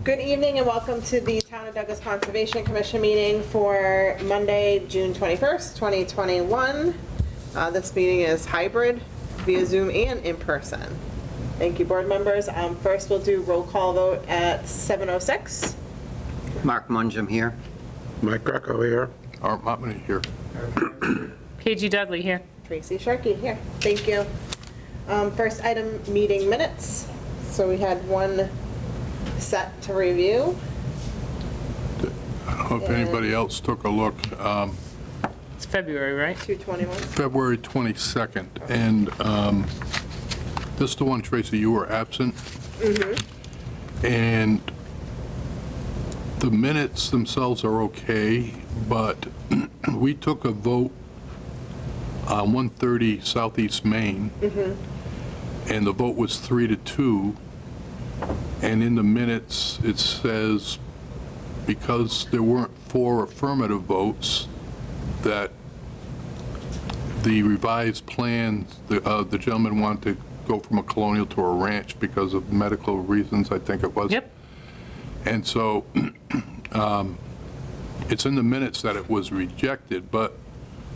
Good evening and welcome to the Town of Douglas Conservation Commission meeting for Monday, June 21st, 2021. This meeting is hybrid via Zoom and in person. Thank you, board members. First, we'll do roll call vote at 7:06. Mark Mungem here. Mike Greco here. Art Motman here. KG Dudley here. Tracy Sharkey here. Thank you. First item, meeting minutes. So we had one set to review. I don't know if anybody else took a look. It's February, right? 221. February 22nd, and this is the one, Tracy, you were absent. And the minutes themselves are okay, but we took a vote on 130 Southeast Main, and the vote was 3-2. And in the minutes, it says, because there weren't 4 affirmative votes, that the revised plan, the gentleman wanted to go from a colonial to a ranch because of medical reasons, I think it was. Yep. And so it's in the minutes that it was rejected, but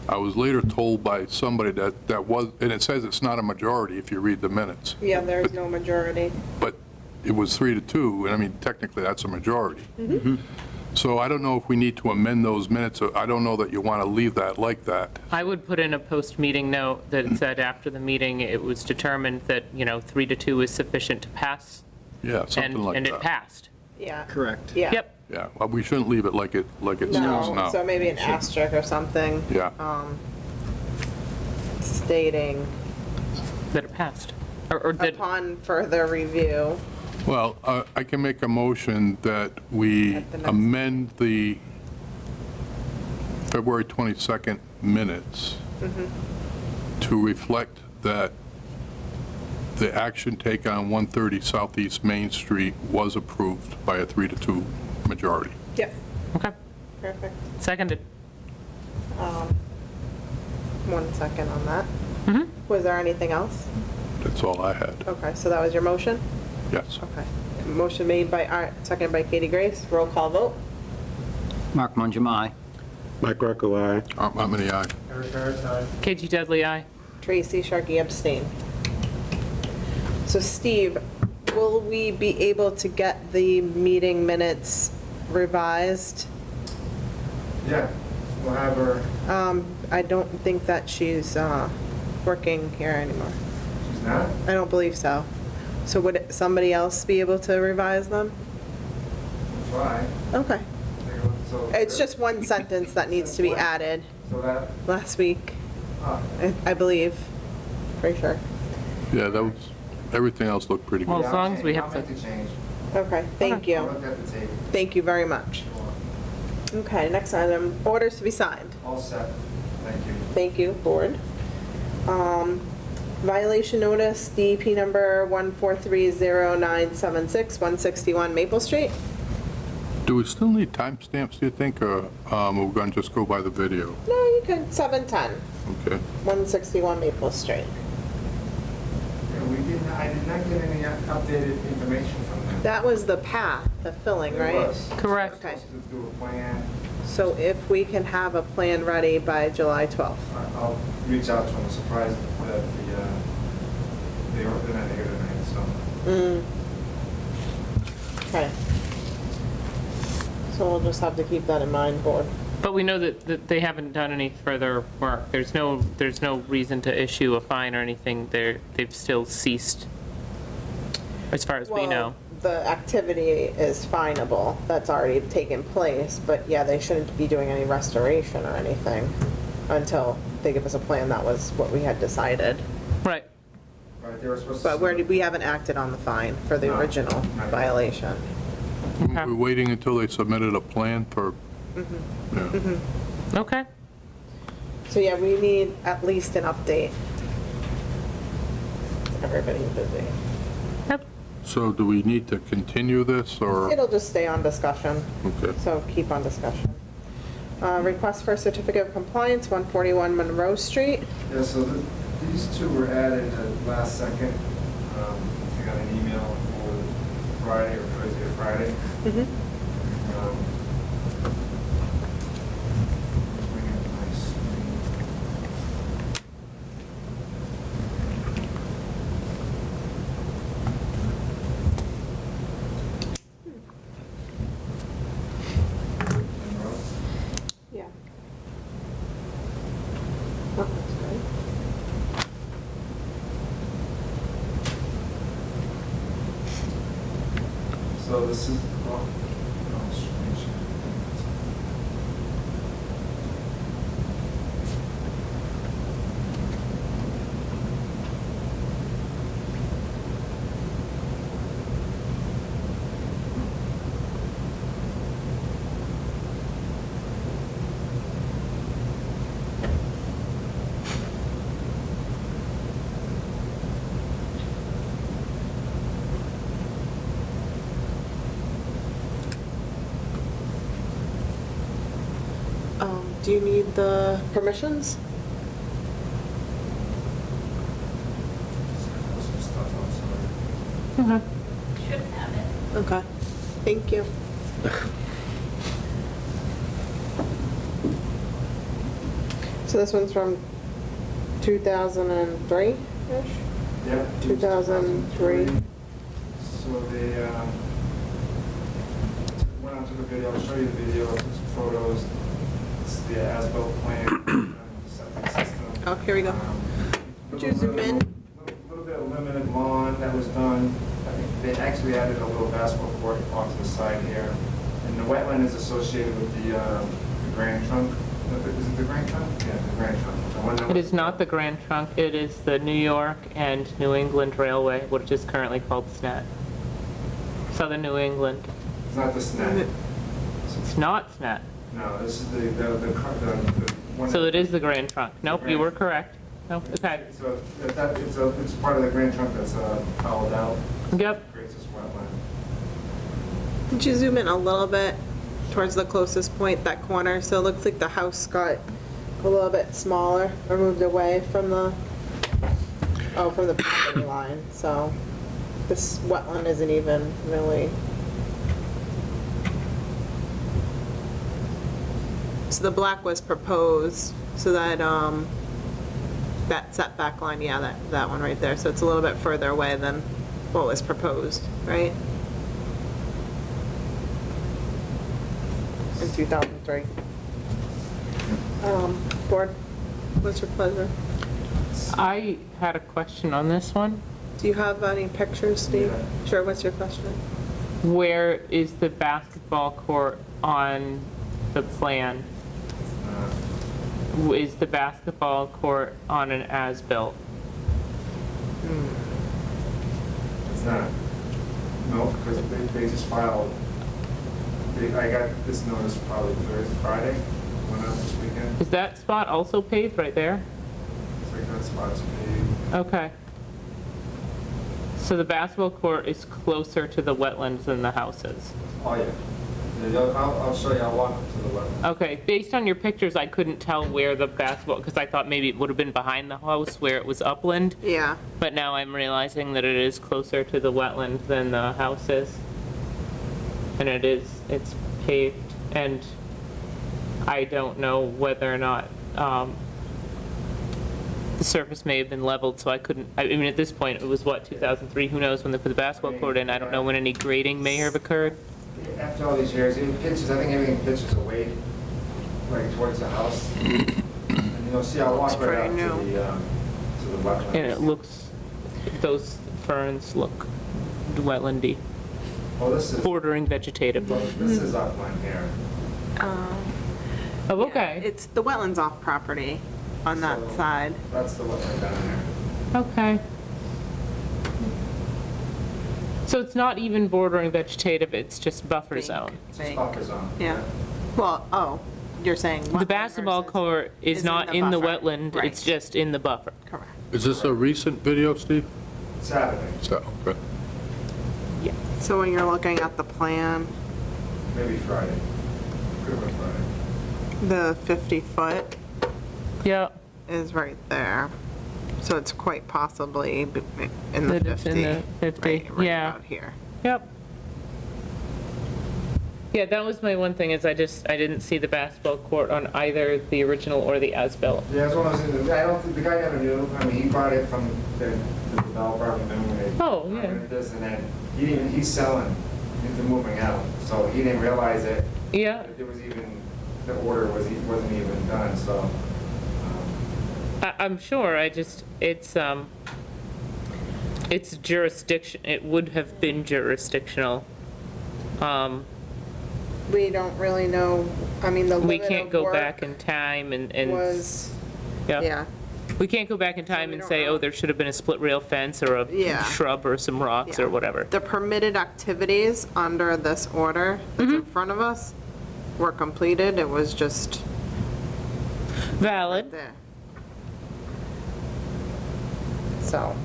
I was later told by somebody that was, and it says it's not a majority if you read the minutes. Yeah, there is no majority. But it was 3-2, and I mean, technically, that's a majority. So I don't know if we need to amend those minutes. I don't know that you want to leave that like that. I would put in a post-meeting note that said after the meeting, it was determined that, 3-2 is sufficient to pass. Yeah, something like that. And it passed. Yeah. Correct. Yeah. Yep. Yeah, well, we shouldn't leave it like it says No, now. so maybe an asterisk or something. Yeah. Stating That it passed. Or that, upon further review. Well, I can make a motion that we At the next- amend the February 22nd minutes to reflect that the action taken on 130 Southeast Main Street was approved by a 3-2 majority. Yep, okay, perfect. seconded. 1 second on that. Was there anything else? That's all I had. Okay, so that was your motion? Yes. Okay. Motion made by Art, seconded by Katie Grace. Roll call vote. Mark Mungem, aye. Mike Greco, aye. Art Motman, aye. KG Dudley, aye. Tracy Sharkey abstain. So Steve, will we be able to get the meeting minutes revised? Yeah, we'll have her, I don't think that she's working here anymore. she's not? I don't believe so. So would somebody else be able to revise them? We'll try. Okay. Take a look. So- It's just one sentence that needs to be added So that, last week, ah, I believe. Pretty sure. Yeah, that was, everything else looked pretty Well, good. as yeah, long as we have I'll make the- the change. Okay, thank Okay. I'll you. look at the table. Thank you very much. Sure. Okay, next item, orders to be signed. All set. Thank you. Thank you, board. Violation notice, DEP number 1430976, 161 Maple Street. Do we still need timestamps, do you think, or we're going to just go by the video? No, you could, 710, Okay. 161 Maple Street. Yeah, I did not get any updated information from them. That was the path, the filling, It right? was. Correct. Okay. Supposed to do a plan. So if we can have a plan ready by July 12th. I'll reach out to them. I'm surprised that they're not here tonight, so. Okay. So we'll just have to keep that in mind, board. But we know that they haven't done any further work. There's no reason to issue a fine or anything. They've still ceased, as far as we know. The activity is finable, that's already taken place, but yeah, they shouldn't be doing any restoration or anything until they give us a plan. That was what we had decided. Right. Right, they were supposed to. But we haven't acted on the fine for the No, original not yet. violation. Okay. We're waiting until they submitted a plan for, yeah. Okay. So yeah, we need at least an update. Everybody's busy. Yep. So do we need to continue this, or? It'll just stay on discussion, Okay. so keep on discussion. Request for a certificate of compliance, 141 Monroe Street. Yeah, so these two were added at last second. I got an email for Friday or Thursday or Friday. Mhm. Bring it nice. Monroe? Yeah. Oh, that's great. So this is, oh, no, strange. Do you need the permissions? Some stuff outside. Okay. Should have it. Okay, thank you. So this one's from 2003-ish? Yeah. 2003. So they, went on to the video, I'll show you the video, took some photos. This is the as-built plan, the septic system. Oh, here we go. Would you zoom in? Little bit of limited lawn that was done. I think they actually added a little basketball court onto the side here. And the wetland is associated with the Grand Trunk. Is it the Grand Trunk? Yeah, the Grand Trunk. The one that It was- is not the Grand Trunk, it is the New York and New England Railway, which is currently called SNET. Southern New England. It's not the SNET. It's not SNET. No, this is the one. So that- it is the Grand Trunk. Nope, you were correct. Nope, okay. So it's part of the Grand Trunk that's hollowed out. Yep. Creates this wetland. Could you zoom in a little bit towards the closest point, that corner? So it looks like the house got a little bit smaller or moved away from the property line. So this wetland isn't even really. So the black was proposed, so that, that setback line, yeah, that one right there. So it's a little bit further away than what was proposed, right? In 2003. Board, what's your pleasure? I had a question on this one. Do you have any pictures, Steve? Yeah. Sure, what's your question? Where is the basketball court on the plan? Is the basketball court on an as-built? It's not. No, because they just filed. I got this notice probably Thursday, Friday, went out this weekend. Is that spot also paved right there? So I got spots paid. Okay. So the basketball court is closer to the wetlands than the houses? Oh, yeah. I'll show you, I'll walk up to the wetland. Okay, based on your pictures, I couldn't tell where the basketball, because I thought maybe it would have been behind the house where it was upland, Yeah. but now I'm realizing that it is closer to the wetland than the house is. And it's paved, and I don't know whether or not the surface may have been leveled, so I couldn't, I mean, at this point, it was what, 2003, who knows when they put the basketball court in, I don't know when any grading may have occurred. After all these years, even pitches, I think everything pitches away, like towards the house. And you'll see, I'll walk right out pretty to the wetland. And it looks, those ferns look wetlandy, Well, this is, bordering vegetative. this is upland here. Oh, Yeah, okay, It's the wetlands off property on that So- side. That's the wetland down there. okay. So it's not even bordering vegetative, it's just buffer Bank. zone. It's just Bank. buffer zone. Yeah. Well, oh, you're saying The wetland basketball versus- court is is in not the in the buffer. wetland, Right. it's just in the buffer. Correct. Is this a recent video, Steve? Saturday, So, okay. Yeah. So when you're looking at the plan, maybe Friday. Could have been Friday. the 50-foot Yeah. is right there. So it's quite possibly in the That it's 50. in the 50, right yeah. about here. Yep. Yeah, that was my one thing, is I didn't see the basketball court on either the original or the as-built. Yeah, that's what I was saying. I don't think, the guy never knew. I mean, he bought it from the developer, I remember when they. Oh, yeah. When this, and then he's selling, he's moving out, so he didn't realize it. Yeah, That there was even, the order wasn't even done, so. I'm sure, it's jurisdiction, it would have been jurisdictional. We don't really know, I mean, the We limit can't of go work back in time and, was, yeah. We can't go back in time we and don't say, know. oh, there should have been a split rail fence or a Yeah. shrub or some rocks Yeah. or whatever. The permitted activities under this order that's in front of us were completed, it was just Valid. there. So,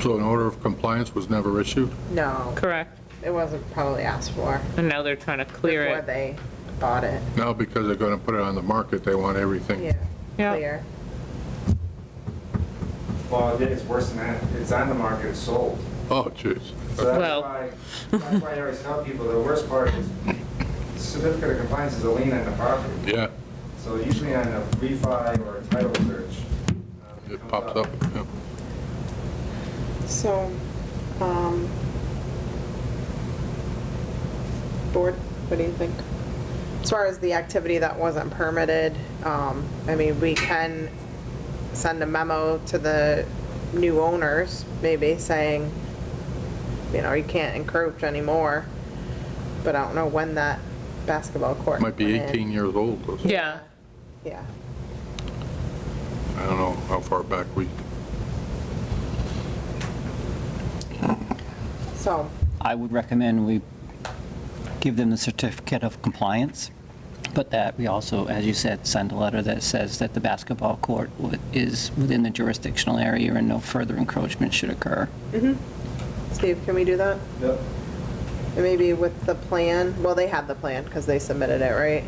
So an order of compliance was never issued? no, Correct. it wasn't probably asked for And now they're trying to clear before it. they bought it. Now, because they're going to put it on the market, they want everything. Yeah, Yeah. clear. Well, it's worse than that. It's on the market, it's sold. Oh, jeez. So that's Well. why I always tell people, the worst part is certificate of compliance is a lien on the property. Yeah, So usually on a refi or a title search. it comes pops up. Yeah. So, board, what do you think? As far as the activity that wasn't permitted, I mean, we can send a memo to the new owners, maybe saying, you know, you can't encroach anymore, but I don't know when that basketball court Might be went in. 18 years old. Or something. Yeah. Yeah, I don't know how far back we, so, I would recommend we give them the certificate of compliance, but that we also, as you said, send a letter that says that the basketball court is within the jurisdictional area and no further encroachment should occur. Steve, can we do that? Yep. And maybe with the plan, well, they have the plan because they submitted it, right?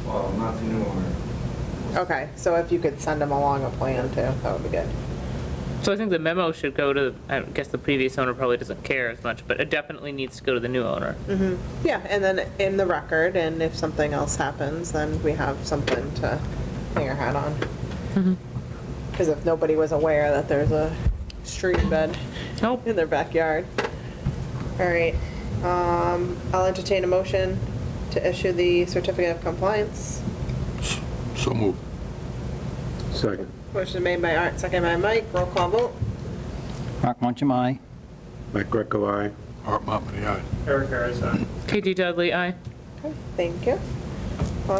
Well, not the new owner. Okay, so if you could send them along a plan too, that would be good. So I think the memo should go to, I guess the previous owner probably doesn't care as much, but it definitely needs to go to the new owner. Yeah, and then in the record, and if something else happens, then we have something to hang our hat on. Because if nobody was aware that there's a stream bed Nope. in their backyard. All right, I'll entertain a motion to issue the certificate of compliance. so moved. Second. Motion made by Art, second by Mike, roll call vote. Mark Moncham, aye. Mike Greco, aye. Art Monmouth, aye. Eric Harris, aye. KG Dudley, aye. Okay, thank you.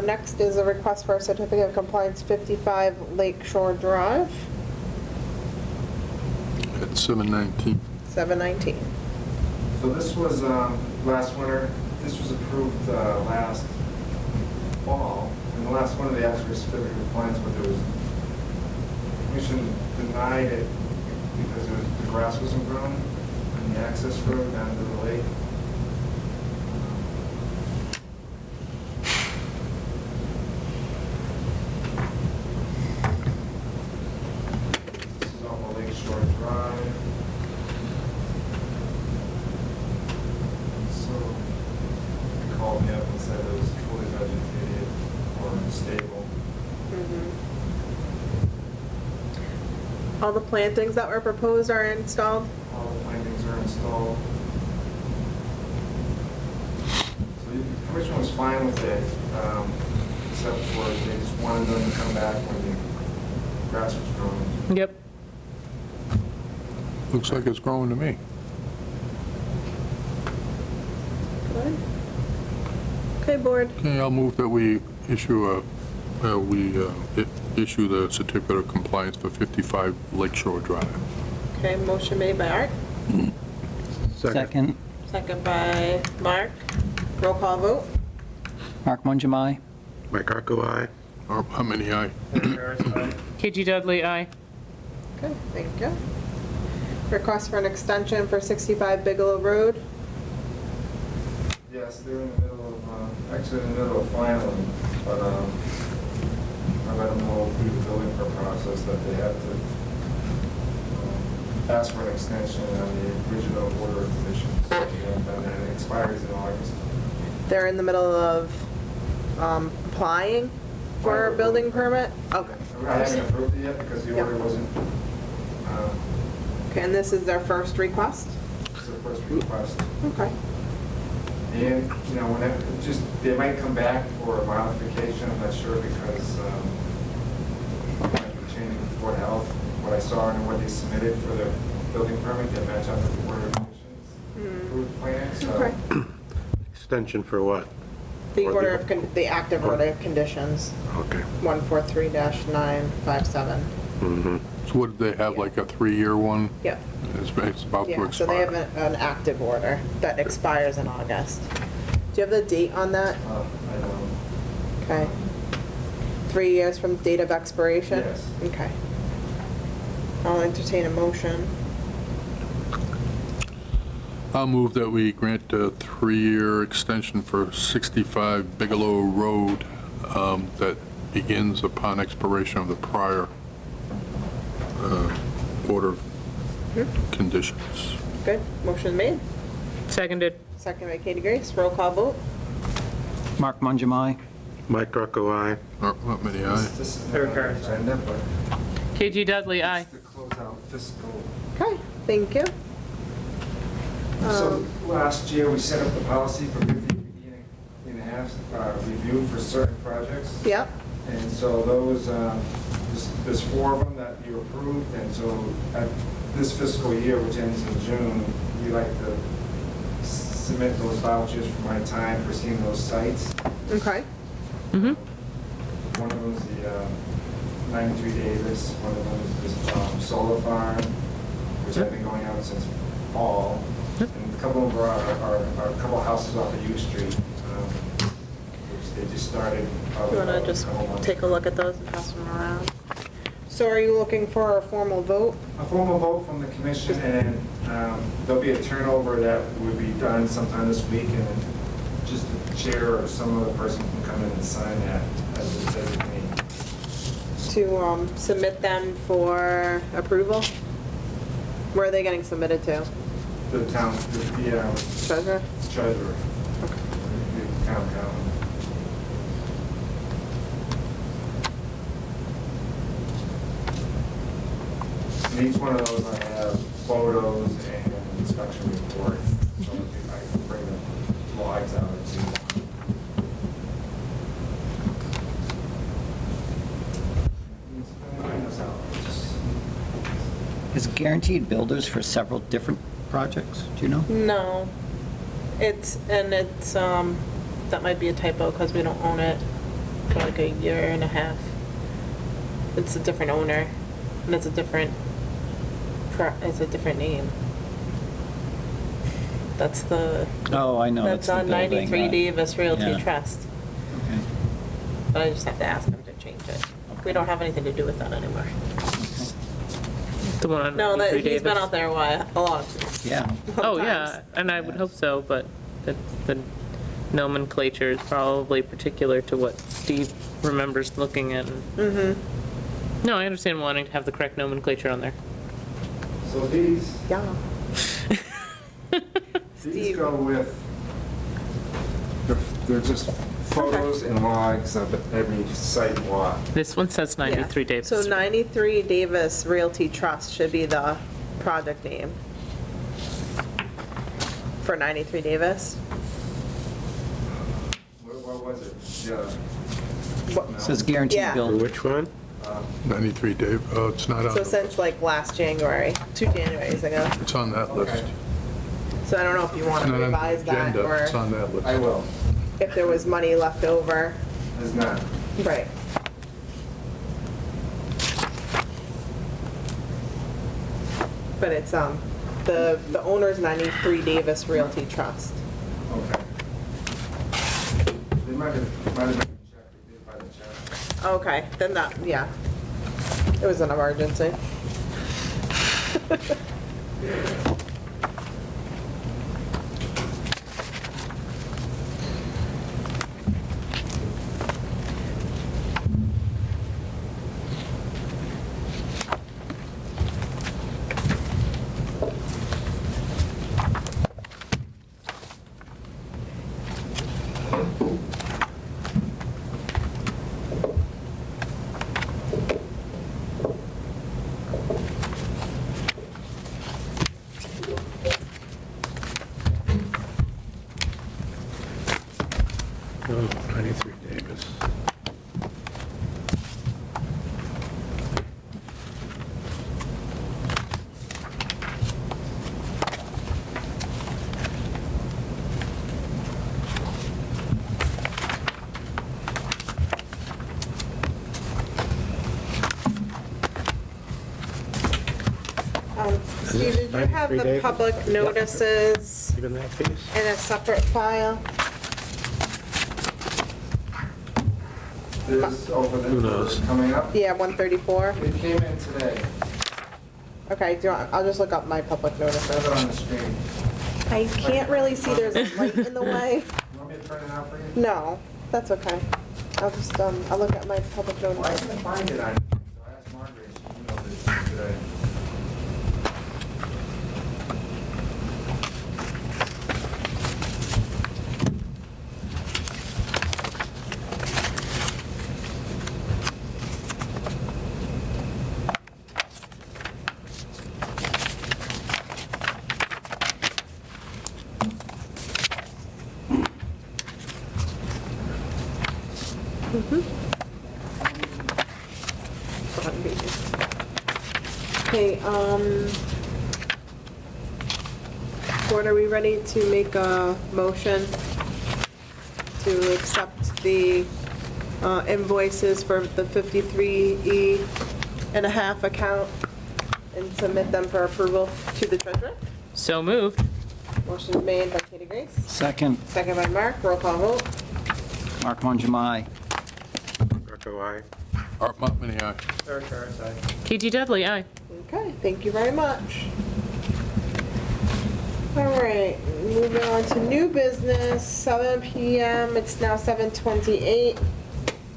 Next is a request for a certificate of compliance, 55 Lake Shore Drive, At 7:19. 719. So this was, last winter, this was approved, last fall. And the last winter, they asked for a certificate of compliance, but there was, commission denied it because the grass wasn't growing on the access road down to the lake. This is off of Lake Shore Drive. So, they called me up and said it was fully vegetated or unstable. All the plantings that were proposed are installed? All the plantings are installed. So the commission was fine with it, except for they just wanted them to come back when the grass was growing. Yep. Looks like it's growing to me. Good. Okay, board. Okay, I'll move that we issue issue the certificate of compliance for 55 Lakeshore Drive. Okay, motion made by Art, Second. second by Mark. Roll call vote. Mark Moncham, aye. Mike Greco, aye. Art Monmouth, aye. KG Dudley, aye. Okay, thank you. Request for an extension for 65 Bigelow Road. Yes, they're in the middle of, actually in the middle of filing, but I let them know through the building permit process that they have to ask for an extension on the original order of conditions. And then it expires in August. They're in the middle of applying for a building permit? Okay. I haven't approved it yet because the Yeah. order wasn't, Okay, and this is their first request? it's the first request. Okay. And, you know, whenever, just, they might come back for a modification, I'm not sure, because they might be changing the Board of Health, what I saw and what they submitted for the building permit, that match up with the Board of Conditions approved plan, so. Okay. Extension for what? The Or order of, the active order of conditions, Okay. 143-957. Mm-hmm. So what, did they have, like a 3-year one? Yep. It's about to Yeah, so they have expire. an active order that expires in August. Do you have the date on that? I don't, Okay. 3 years from date of expiration? Yes. Okay. I'll entertain a motion. I'll move that we grant a 3-year extension for 65 Bigelow Road that begins upon expiration of the prior order of conditions. Good, motion made. Seconded. Second by Katie Grace, roll call vote. Mark Mangum, Mike Greco, aye. Not many ayes. this is Third not card. on the agenda, but KG Dudley, aye. it's the closeout fiscal. Okay, thank you. So last year, we set up the policy for 50.5 review for certain projects. Yep, And so those, there's 4 of them that you approved, and so at this fiscal year, which ends in June, we like to submit those vouchers for my time for seeing those sites. okay. Mm-hmm. One of them is the 93 Davis, one of them is this solar farm, which I've been going out since fall. And a couple of them are a couple houses off of U Street, which they just started. You wanna just take a look at those and pass them around? So are you looking for a formal vote? A formal vote from the commission, and there'll be a turnover that will be done sometime this week, and just the chair or some other person can come in and sign that as a designee. To submit them for approval? Where are they getting submitted to? The town, the Treasurer? treasurer, Okay. the town council. In each one of those, I have photos and inspection report, so if I can bring the logs out and see. is guaranteed builders for several different projects, do you know? No. It's, that might be a typo because we don't own it for like a year and a half. It's a different owner and it's a different name. That's the, Oh, I know, that's it's the on building. 93 Davis Realty Yeah. Trust. Okay. But I just have to ask them to change it. We don't have anything to do with that anymore. The one on No, 93 he's been Davis. out there a while, a lot. Yeah, Oh, times. yeah, and I would hope so, but the nomenclature is probably particular to what Steve remembers looking at. Mm-hmm. No, I understand wanting to have the correct nomenclature on there. So these, Yeah. these Steve. go with, they're just photos and logs of every site walk. This one says 93 Yeah. Davis. So 93 Davis Realty Trust should be the project name for 93 Davis. What was it? Yeah. What- it says guaranteed Yeah. For builders. which one? 93 Dave, it's not on, So since like last January, 2 Januaries ago. it's on that list. Okay. So I don't know if you want It's to not on the revise that agenda, it's or on that list. I will. if there was money left over. There's not. Right. But it's, the owner's 93 Davis Realty Trust. Okay. They might have been checked, they did by the check. Okay, then that, yeah. It was an emergency. Oh, 93 Davis. Steve, did you have 93 the Davis? public Yep. notices Even that piece? in a separate file? This over Who knows? coming up. Yeah, 134. It came in today. Okay, do you want, I'll just look up my public I have it notices. on the screen. I can't really see, there's a light in the way. You want me to print it out for you? No, that's okay. I'll just, I'll look at my public Well, I notices. couldn't find it on, so I asked Margaret, she emailed it today. Okay, Board, are we ready to make a motion to accept the invoices for the 53E&a-half account and submit them for approval to the treasurer? So moved. Motion made by Katie Grace, Second, second by Mark, roll call vote. Mark Monjamai. Greco, aye. Art Muttman, aye. Eric Harris, aye. KG Dudley, aye. Okay, thank you very much. All right, moving on to new business, 7 PM, it's now 7:28.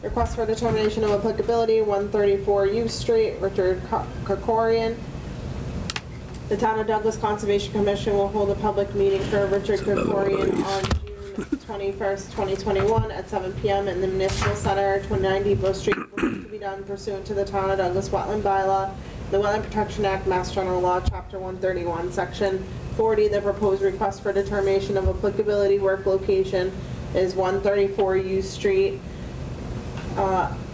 Request for determination of applicability, 134 U Street, Richard Krikorian. The Town of Douglas Conservation Commission will hold a public meeting for Richard Krikorian on June 21st, 2021 at 7 PM in the Municipal Center, 29 Depot Street, to be done pursuant to the Town of Douglas Wetland Bylaw, the Wetland Protection Act, Mass General Law, Chapter 131, Section 40. The proposed request for determination of applicability work location is 134 U Street,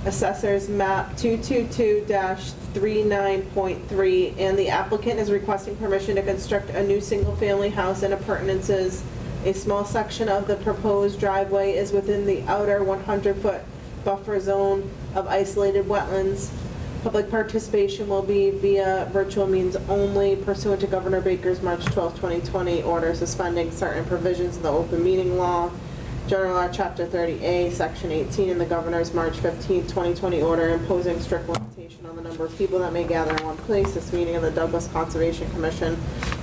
Assessors Map 222-39.3, and the applicant is requesting permission to construct a new single-family house and appurtenances. A small section of the proposed driveway is within the outer 100-foot buffer zone of isolated wetlands. Public participation will be via virtual means only pursuant to Governor Baker's March 12, 2020 order suspending certain provisions of the open meeting law, General Law, Chapter 30A, Section 18, and the Governor's March 15, 2020 order imposing strict limitation on the number of people that may gather in one place. This meeting of the Douglas Conservation Commission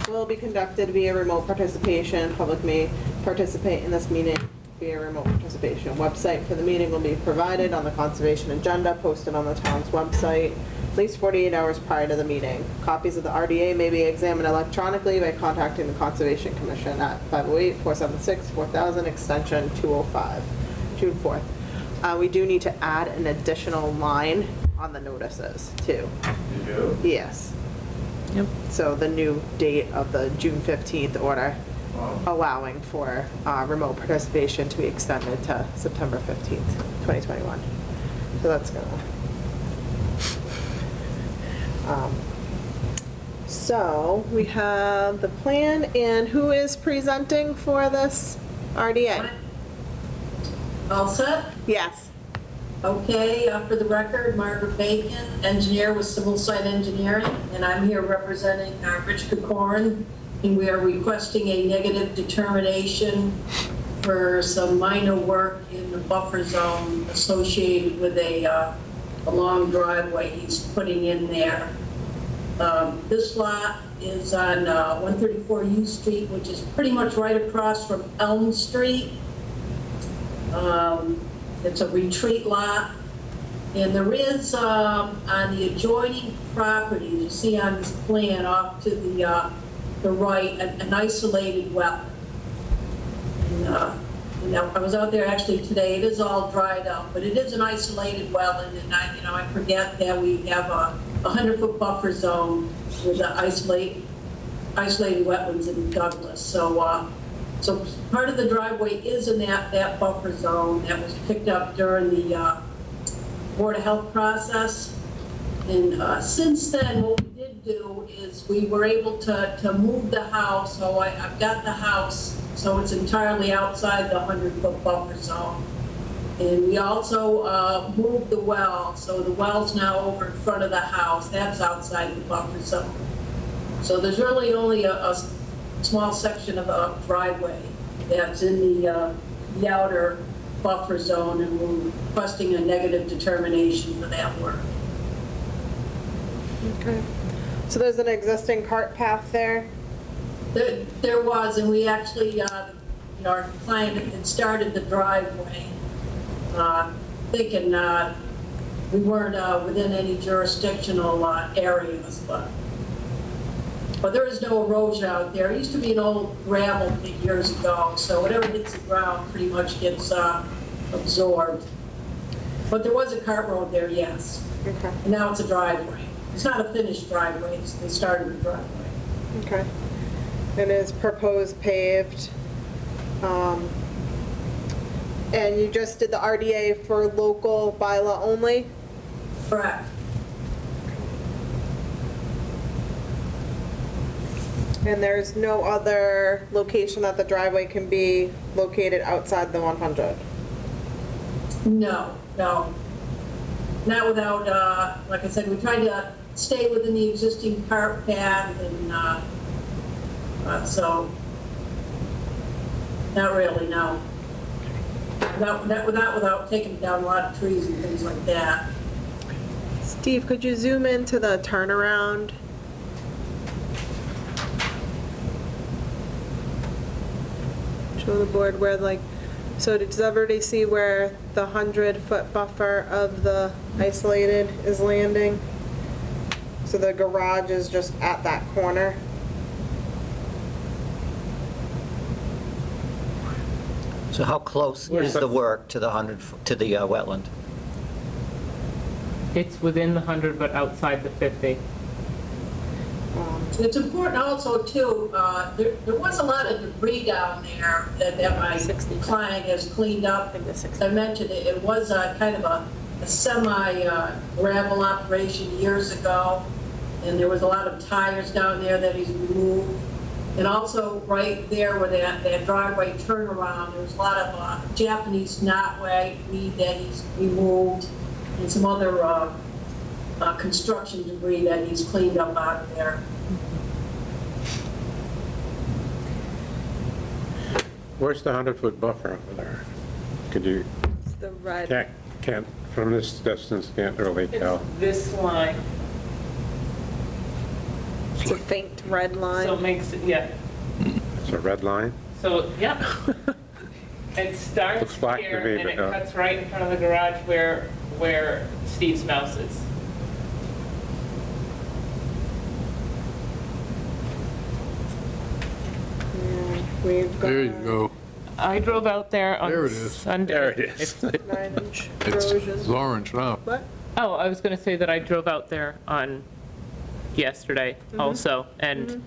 will be conducted via remote participation. Public may participate in this meeting via remote participation. Website for the meeting will be provided on the conservation agenda posted on the town's website at least 48 hours prior to the meeting. Copies of the RDA may be examined electronically by contacting the Conservation Commission at 508-476-4000, extension 205, June 4th. We do need to add an additional line on the notices, too. You do? Yes. Yep. So the new date of the June 15th order Well, allowing for remote participation to be extended to September 15th, 2021. So that's gonna. So we have the plan, and who is presenting for this RDA? All set? Yes. Okay, for the record, Margaret Bacon, engineer with Civil Site Engineering, and I'm here representing Rich Kokorin, and we are requesting a negative determination for some minor work in the buffer zone associated with a long driveway he's putting in there. This lot is on 134 U Street, which is pretty much right across from Elm Street. It's a retreat lot, and there is on the adjoining property, you see on this plan off to the right, an isolated wetland. And I was out there actually today. It is all dried up, but it is an isolated wetland, and I forget that we have a 100-foot buffer zone with the isolated wetlands in Douglas. So part of the driveway is in that buffer zone that was picked up during the Board of Health process. And since then, what we did do is we were able to move the house. So I've got the house, so it's entirely outside the 100-foot buffer zone. And we also moved the well, so the well's now over in front of the house. That's outside the buffer zone. So there's really only a small section of a driveway that's in the outer buffer zone, and we're requesting a negative determination for that work. Okay. So there's an existing cart path there? There was, and we actually, our client had started the driveway, thinking we weren't within any jurisdictional areas, but there is no erosion out there. It used to be an old gravel pit years ago, so whatever hits the ground pretty much gets absorbed. But there was a cart road there, yes. Okay. And now it's a driveway. It's not a finished driveway, they started the driveway. Okay. And is proposed paved. And you just did the RDA for local bylaw only? Correct. And there's no other location that the driveway can be located outside the 100? No. Not without, like I said, we tried to stay within the existing cart path, and so, not really, no. Without taking down a lot of trees and things like that. Steve, could you zoom into the turnaround? Show the board where, so does everybody see where the 100-foot buffer of the isolated is landing? So the garage is just at that corner. So how close is the work to the wetland? It's within the 100, but outside the 50. It's important also, too, there was a lot of debris down there that my client has cleaned up. As I mentioned, it was kind of a semi-gravel operation years ago, and there was a lot of tires down there that he's removed. And also right there where that driveway turnaround, there was a lot of Japanese knotweed that he's removed, and some other construction debris that he's cleaned up out of there. Where's the 100-foot buffer over there? Could you, It's the red. can't, from this distance, can't really tell. It's this line, It's a faint red so it line. makes it, yeah. It's a red line? So, yeah. It starts Looks black to here me, and but it no. cuts right in front of the garage where Steve's mouse is. And we've got There you go. I drove out there on There it is. Sunday. There it is. 9-inch It's erosion. orange now. What? Oh, I was going to say that I drove out there on yesterday also, and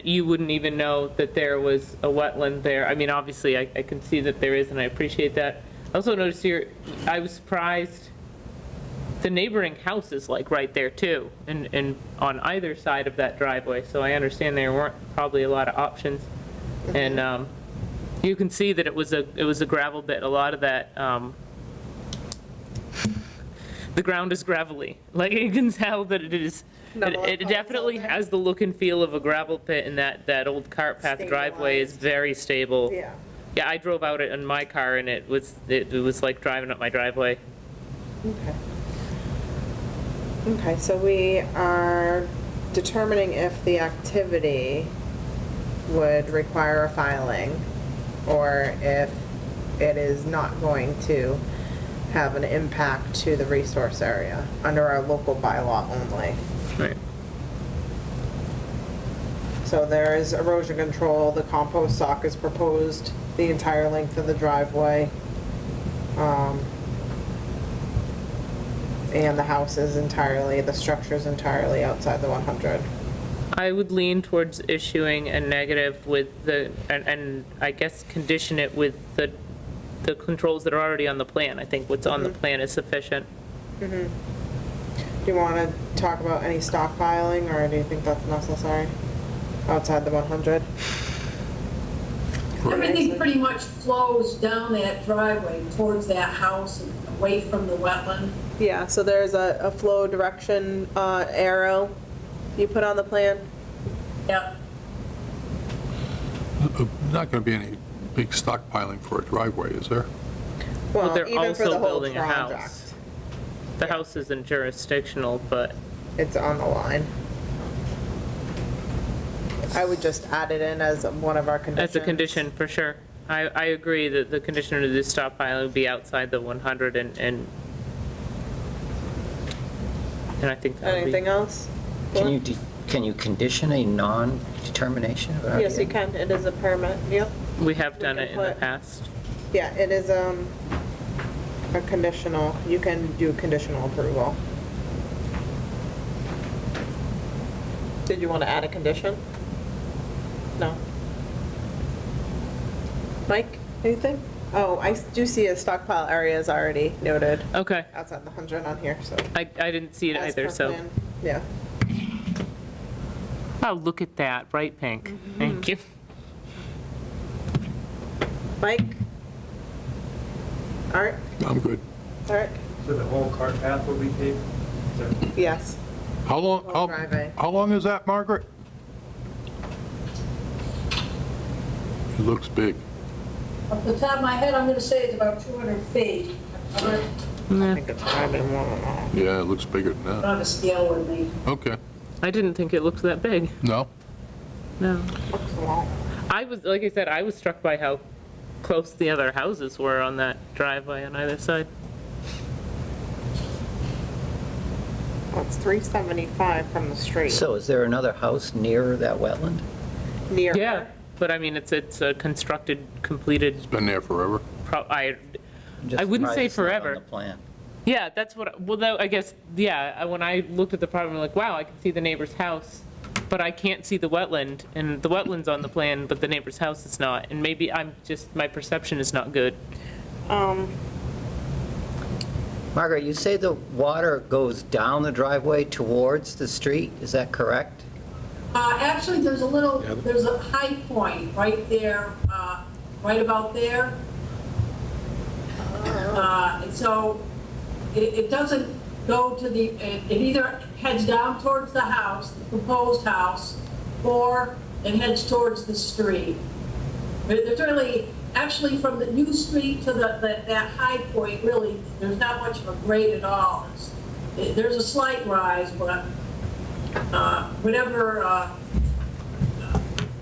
you wouldn't even know that there was a wetland there. I mean, obviously, I can see that there is, and I appreciate that. I also noticed here, I was surprised, the neighboring house is like right there too, and on either side of that driveway, so I understand there weren't probably a lot of options. And you can see that it was a gravel bit. A lot of that, the ground is gravelly. Like, you can tell that it is, it definitely has the look and feel of a gravel pit, and that old cart path driveway is very stable. Yeah. Yeah, I drove out it in my car, and it was like driving up my driveway. Okay. Okay, so we are determining if the activity would require a filing, or if it is not going to have an impact to the resource area under our local bylaw only. Right. So So there is erosion control, the compost sock is proposed the entire length of the driveway. And the house is entirely, the structure is entirely outside the 100. I would lean towards issuing a negative with the, and I guess condition it with the controls that are already on the plan. I think what's on the plan is sufficient. Do you want to talk about any stockpiling, or do you think that's necessary outside the 100? Everything pretty much flows down that driveway towards that house and away from the wetland. Yeah, so there's a flow direction arrow you put on the plan. Yep. Not going to be any big stockpiling for a driveway, is there? Well, they're even for the also whole building a project, house. The house isn't jurisdictional, but it's on the line. I would just add it in as one of our conditions. that's a condition for sure. I agree that the condition of this stockpiling would be outside the 100 and I think that would be. Anything else? Can you condition a non-determination? of Yes, you RDA? can. It is a permit. Yep. We have done can it in the put- past. Yeah, it is a conditional, you can do conditional approval. Did you want to add a condition? No. Mike, anything? Oh, I do see a stockpile area is already noted Okay, outside the 100 on here, so. I didn't see it as either, per so. plan. Yeah. Oh, look at that, bright pink. Thank you. Mike? Art? I'm good. Art? So the whole cart path will be paved? Yes. How long, Whole driveway. how long is that, Margaret? It looks big. Off the top of my head, I'm gonna say it's about 200 feet. I don't think it's probably more than that. Yeah, it looks bigger than that. have a scale with me. Okay. I didn't think it looked that big. No? No. Looks long. I was, like I said, I was struck by how close the other houses were on that driveway on either side. Well, it's 375 from the street. So is there another house near that wetland? Near Yeah, her. but I mean, it's a constructed, completed, It's been there forever. I Just wouldn't surprised say it's not on forever. the plan. Yeah, that's what, well, though, I guess, yeah, when I looked at the property, I'm like, wow, I can see the neighbor's house, but I can't see the wetland, and the wetland's on the plan, but the neighbor's house is not, and maybe my perception is not good. Margaret, you say the water goes down the driveway towards the street, is that correct? Actually, there's a high point right there, right about there. And so it doesn't go to the, it either heads down towards the house, the proposed house, or it heads towards the street. But there's really, actually from the new street to that high point, really, there's not much of a grade at all. There's a slight rise, but whatever,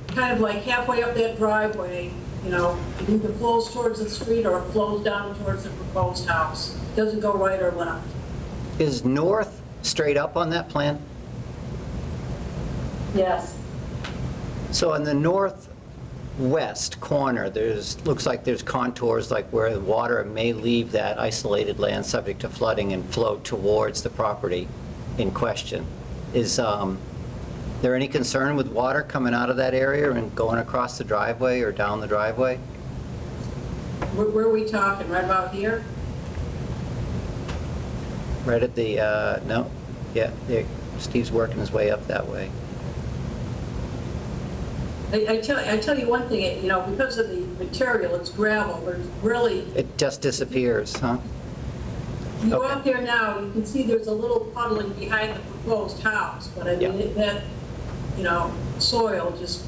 kind of like halfway up that driveway, you know, it either flows towards the street or it flows down towards the proposed house. It doesn't go right or left. Is north straight up on that plan? Yes. So in the northwest corner, looks like there's contours like where the water may leave that isolated land subject to flooding and flow towards the property in question. Is there any concern with water coming out of that area and going across the driveway or down the driveway? Where are we talking? Right about here? Right at the, no, yeah, Steve's working his way up that way. I tell you one thing, you know, because of the material, it's gravel, there's really, It just disappears, huh? you go Okay. out there now, you can see there's a little puddling behind the proposed house, but I mean, Yeah. that, you know, soil just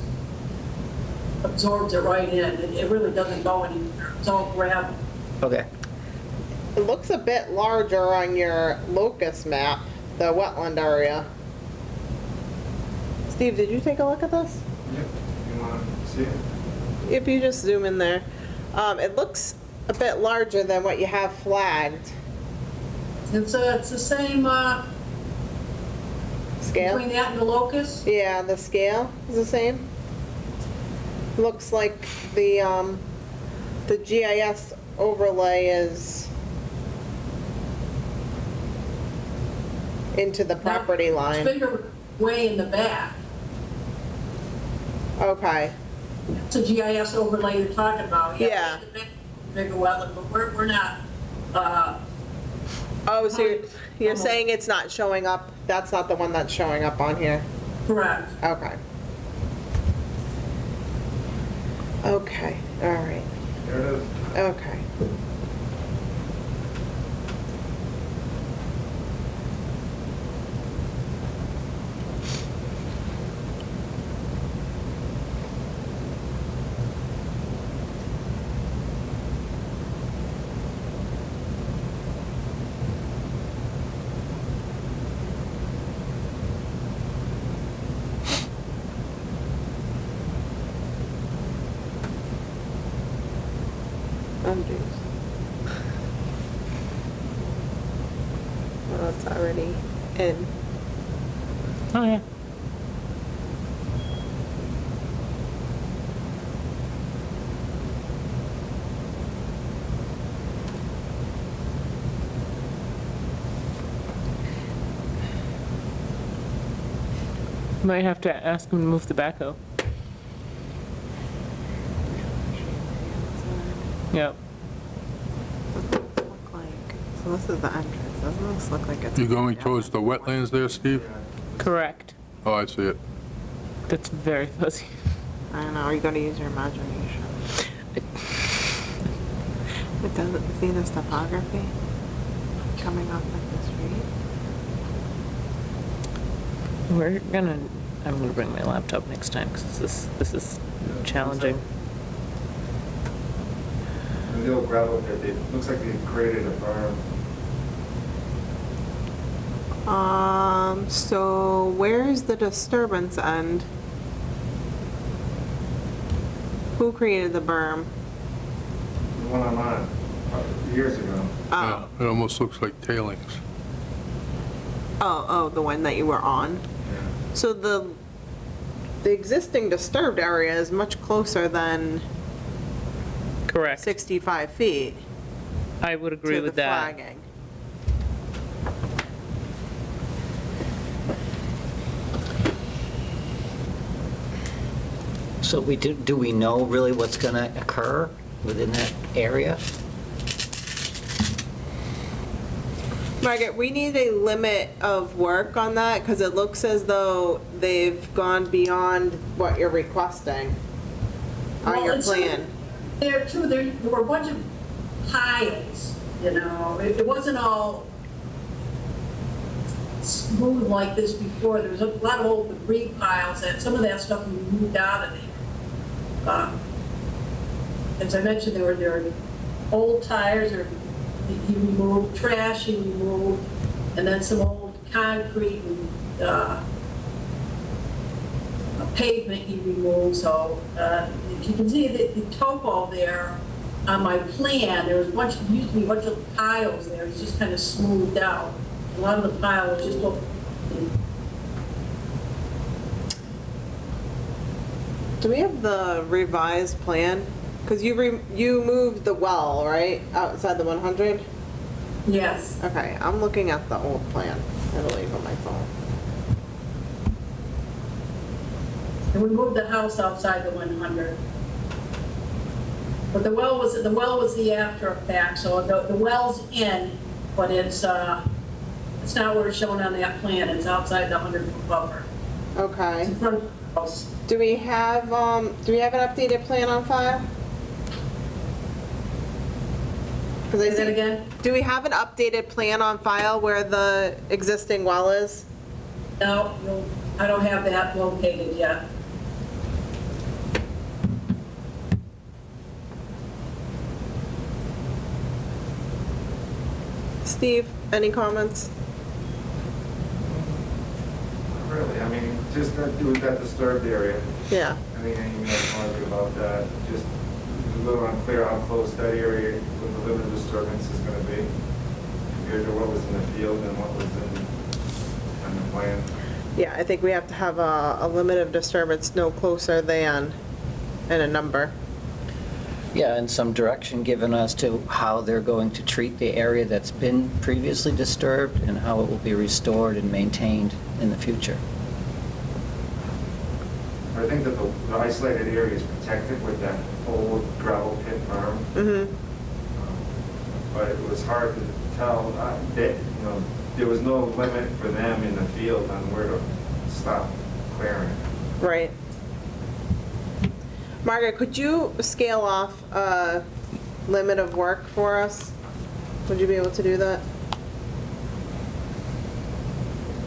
absorbs it right in. It really doesn't go anywhere. It's all gravel. Okay. It looks a bit larger on your locus map, the wetland area. Steve, did you take a look at this? Yep, you want to see it? If you just zoom in there. It looks a bit larger than what you have flagged. It's the same, Scale? Between that and the locust? Yeah, the scale is the same. Looks like the GIS overlay is into the property It's line. bigger way in the back. Okay, It's a GIS overlay you're talking about. Yeah. The bigger wetland, but we're not, oh, so you're saying it's not showing up, that's not the one that's showing up on here? correct. Okay. Okay, all right, There it is. okay. Oh, geez. Well, it's already in. Oh, yeah. Might have to ask him to move the backhoe. Yep. Look like, so this is the entrance, doesn't this look like it's? You're going towards the wetlands there, Steve? Correct. Oh, I see it. That's very fuzzy. I don't know, you gotta use your imagination. It doesn't, see this topography coming off like the street? I'm gonna bring my laptop next time, because this is challenging. The old gravel pit, looks like they created a berm. So where's the disturbance end? Who created the berm? The one I'm on, years ago. Oh, Yeah, it almost looks like tailings. oh, the one that you were on? Yeah. So the existing disturbed area is much closer than Correct. 65 feet I would agree to the with that. flagging. So do we know really what's going to occur within that area? Margaret, we need a limit of work on that because it looks as though they've gone beyond what you're requesting on Well, your it's- plan. There too, there were a bunch of piles, you know, it wasn't all smooth like this before. There was a lot of old debris piles, and some of that stuff we moved out of there. As I mentioned, there were old tires, or he removed, trash he removed, and then some old concrete and pavement he removed. So if you can see the topo there on my plan, there was used to be a bunch of piles there. It's just kind of smoothed out. A lot of the pile was just open. Do we have the revised plan? Because you moved the well, right, outside the 100? Yes. Okay, I'm looking at the old plan, I believe, on my phone. And we moved the house outside the 100. But the well was the after effect, so the well's in, but it's not where it's shown on that plan. It's outside the 100-foot buffer. It's Okay. in front of the house. Do we have an updated plan on file? Say that again? Do we have an updated plan on file where the existing well is? No, I don't have that located yet. Steve, any comments? Not really, I mean, just that, do with that disturbed area. Yeah. I think any more comment about that, just a little unclear how close that area with the limited disturbance is gonna be compared to what was in the field and what was on the plan. Yeah, I think we have to have a limit of disturbance no closer than, and a number. Yeah, and some direction given as to how they're going to treat the area that's been previously disturbed and how it will be restored and maintained in the future. I think that the isolated area is protected with that old gravel pit berm. Mm-hmm. But it was hard to tell, there was no limit for them in the field on where to stop clearing. Right. Margaret, could you scale off a limit of work for us? Would you be able to do that?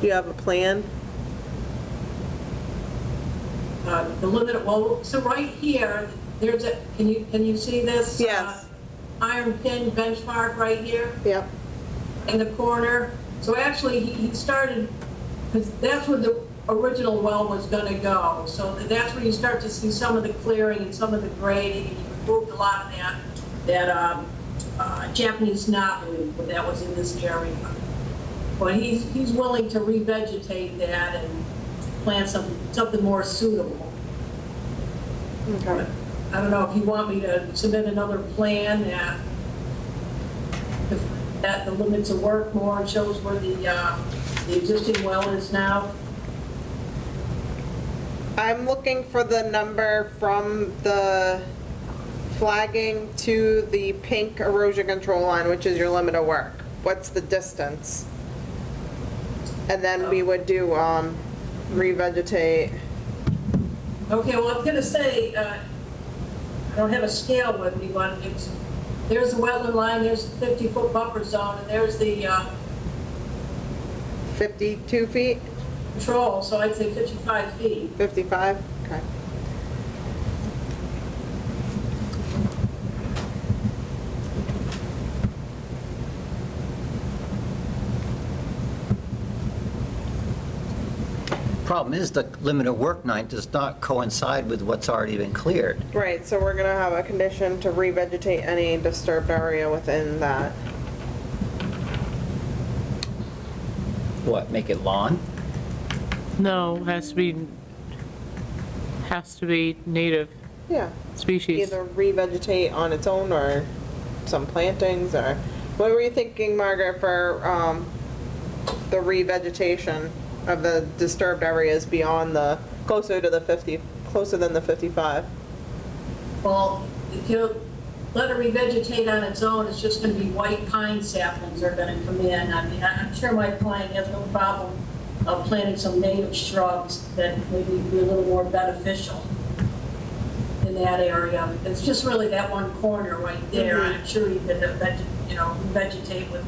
Do you have a plan? The limit, well, so right here, there's a, can you see this? Yes. Iron pin benchmark right here Yep. in the corner. So actually, he started, because that's where the original well was gonna go. So that's where you start to see some of the clearing and some of the grading, and you removed a lot of that Japanese knotweed that was in this area. But he's willing to revegetate that and plant something more suitable. Okay. I don't know if you want me to submit another plan that the limits of work more and shows where the existing well is now. I'm looking for the number from the flagging to the pink erosion control line, which is your limit of work. What's the distance? And then we would do revegetate. Okay, well, I'm gonna say, I don't have a scale with me, but there's the wetland line, there's the 50-foot buffer zone, and there's the 52 feet? control, so I'd say 55 feet. 55? Okay. Problem is, the limit of work night does not coincide with what's already been cleared. Right, so we're gonna have a condition to revegetate any disturbed area within that. What, make it lawn? No, has to be native Yeah. species. Either revegetate on its own or some plantings, or what were you thinking, Margaret, for the revegetation of the disturbed areas beyond the, closer to the 50, closer than the 55? Well, if you let it revegetate on its own, it's just gonna be white pine saplings are gonna come in. I mean, I'm sure my client has no problem of planting some native shrubs that maybe be a little more beneficial in that area. It's just really that one corner right there. I'm sure you could, vegetate with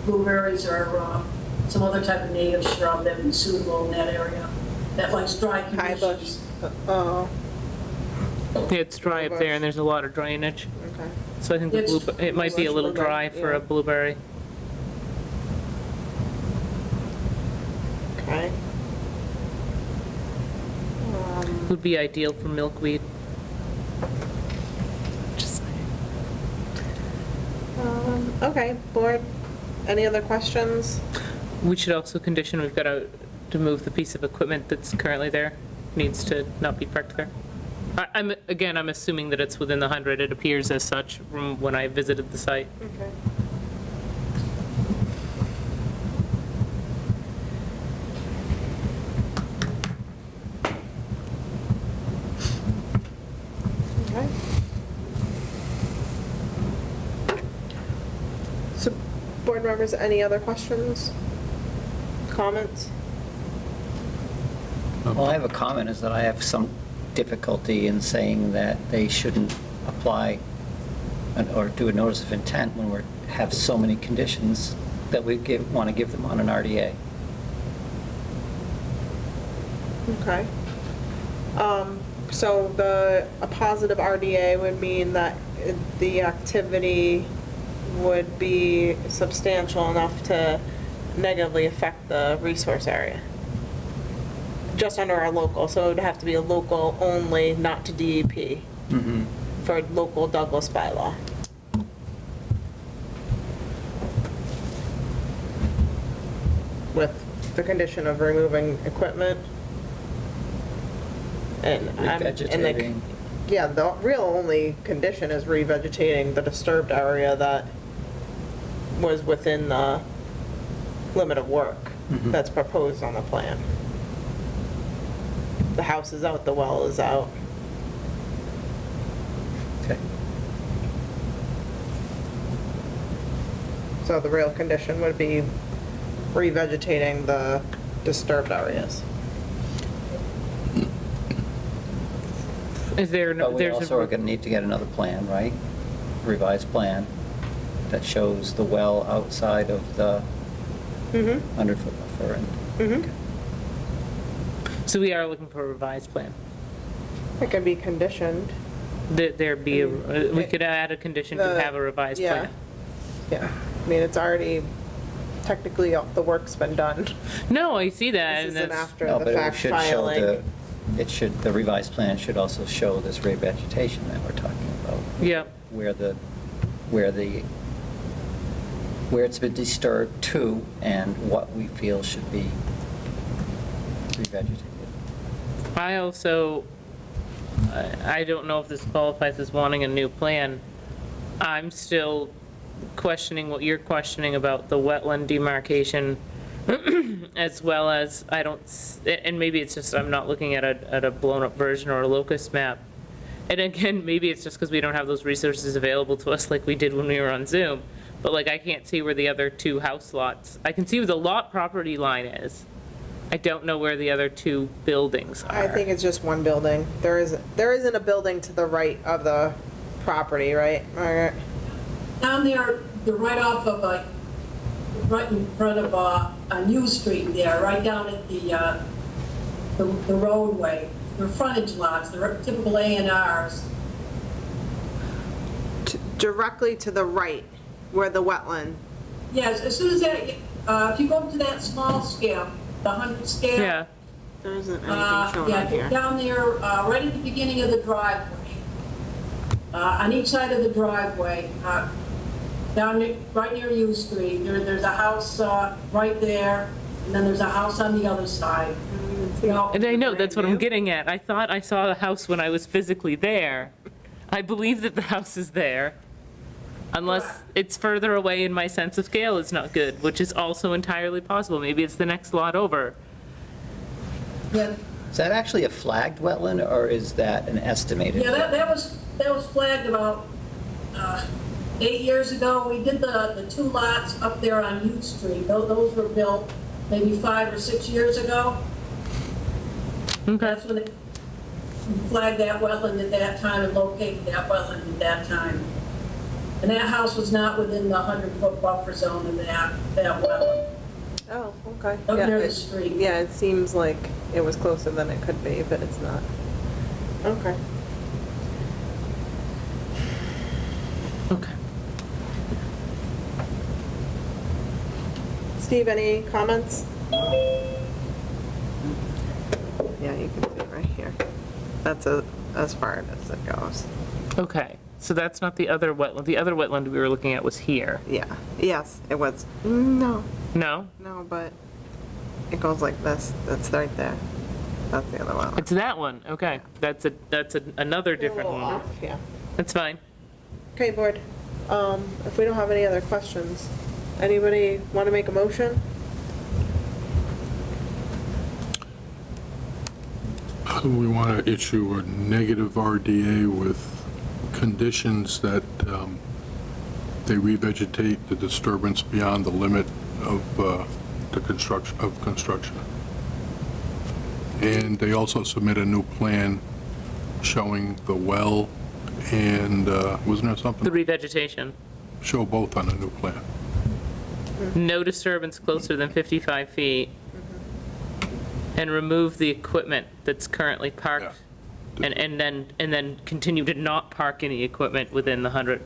blueberries or some other type of native shrub that would be suitable in that area, that likes dry High bush. conditions. Oh, Yeah, it's dry up there and there's a lot of drainage. okay. So I think it might be a little dry for a blueberry. Okay. Would be ideal for milkweed. Just saying. Okay, board, any other questions? We should also condition, we've got to move the piece of equipment that's currently there, needs to not be parked there. I'm assuming that it's within the 100, it appears as such from when I visited the site. Okay. Okay. So, board members, any other questions? Comments? Well, I have a comment, is that I have some difficulty in saying that they shouldn't apply or do a notice of intent when we have so many conditions that we want to give them on an RDA. Okay. So a positive RDA would mean that the activity would be substantial enough to negatively affect the resource area. Just under our local, so it would have to be a local only, not to DEP, for local Douglas bylaw. With the condition of removing equipment. And Revegetating. yeah, the real only condition is revegetating the disturbed area that was within the limit of work that's proposed on the plan. The house is out, the well is out. Okay. So the real condition would be revegetating the disturbed areas. Is there, But we there's also are a, going to need to get another plan, right? Revised plan that shows the well outside of the 100-foot buffer. And so we are looking for a revised plan. It could be conditioned. There be, we could add a condition to have a revised Yeah. plan. Yeah, I mean, it's already, technically, all the work's been done. No, I see that, This and isn't that's, after No, the but it fact should show filing. the revised plan should also show this revegetation that we're talking about. yeah. Where it's been disturbed to and what we feel should be revegetated. I also, I don't know if this qualifies as wanting a new plan. I'm still questioning what you're questioning about the wetland demarcation, as well as, I don't, and maybe it's just I'm not looking at a blown-up version or a locust map. And again, maybe it's just because we don't have those resources available to us like we did when we were on Zoom. But like, I can't see where the other two house lots, I can see where the lot property line is. I don't know where the other two buildings are. I think it's just one building. There isn't a building to the right of the property, right, Margaret? Down there, they're right off of right in front of a New Street there, right down at the roadway. They're frontage lots, they're typical A&Rs. Directly to the right, where the wetland. Yes, as soon as that, if you go up to that small scale, the 100 scale. Yeah, There isn't anything shown on Yeah, here. down there, right at the beginning of the driveway. On each side of the driveway, right near U Street, there's a house right there, and then there's a house on the other side. and I know, that's what I'm getting at. I thought I saw the house when I was physically there. I believe that the house is there, unless it's further away and my sense of scale is not good, which is also entirely possible. Maybe it's the next lot over. Yeah, Is that actually a flagged wetland, or is that an estimated? yeah, that was flagged about 8 years ago. We did the two lots up there on U Street. Those were built maybe 5 or 6 years ago. Okay. That's when they flagged that wetland at that time and located that wetland at that time. And that house was not within the 100-foot buffer zone of that wetland. Oh, okay. Up Yeah, near the it- street. Yeah, it seems like it was closer than it could be, but it's not. Okay. Okay. Steve, any comments? Yeah, you can see it right here. That's as far as it goes. Okay, so that's not the other wetland. The other wetland we were looking at was here. Yeah, yes, it was, no, No? but it goes like this. That's right there. That's the other one. It's that one. Okay, that's another different A little one. off, yeah. That's fine. Okay, board. If we don't have any other questions, anybody want to make a motion? We want to issue a negative RDA with conditions that they revegetate the disturbance beyond the limit of the construction. And they also submit a new plan showing the well and, wasn't there The something? revegetation. Show both on a new plan. No disturbance closer than 55 feet. And remove the equipment that's currently parked. Yeah. And then continue to not park any equipment within the 100.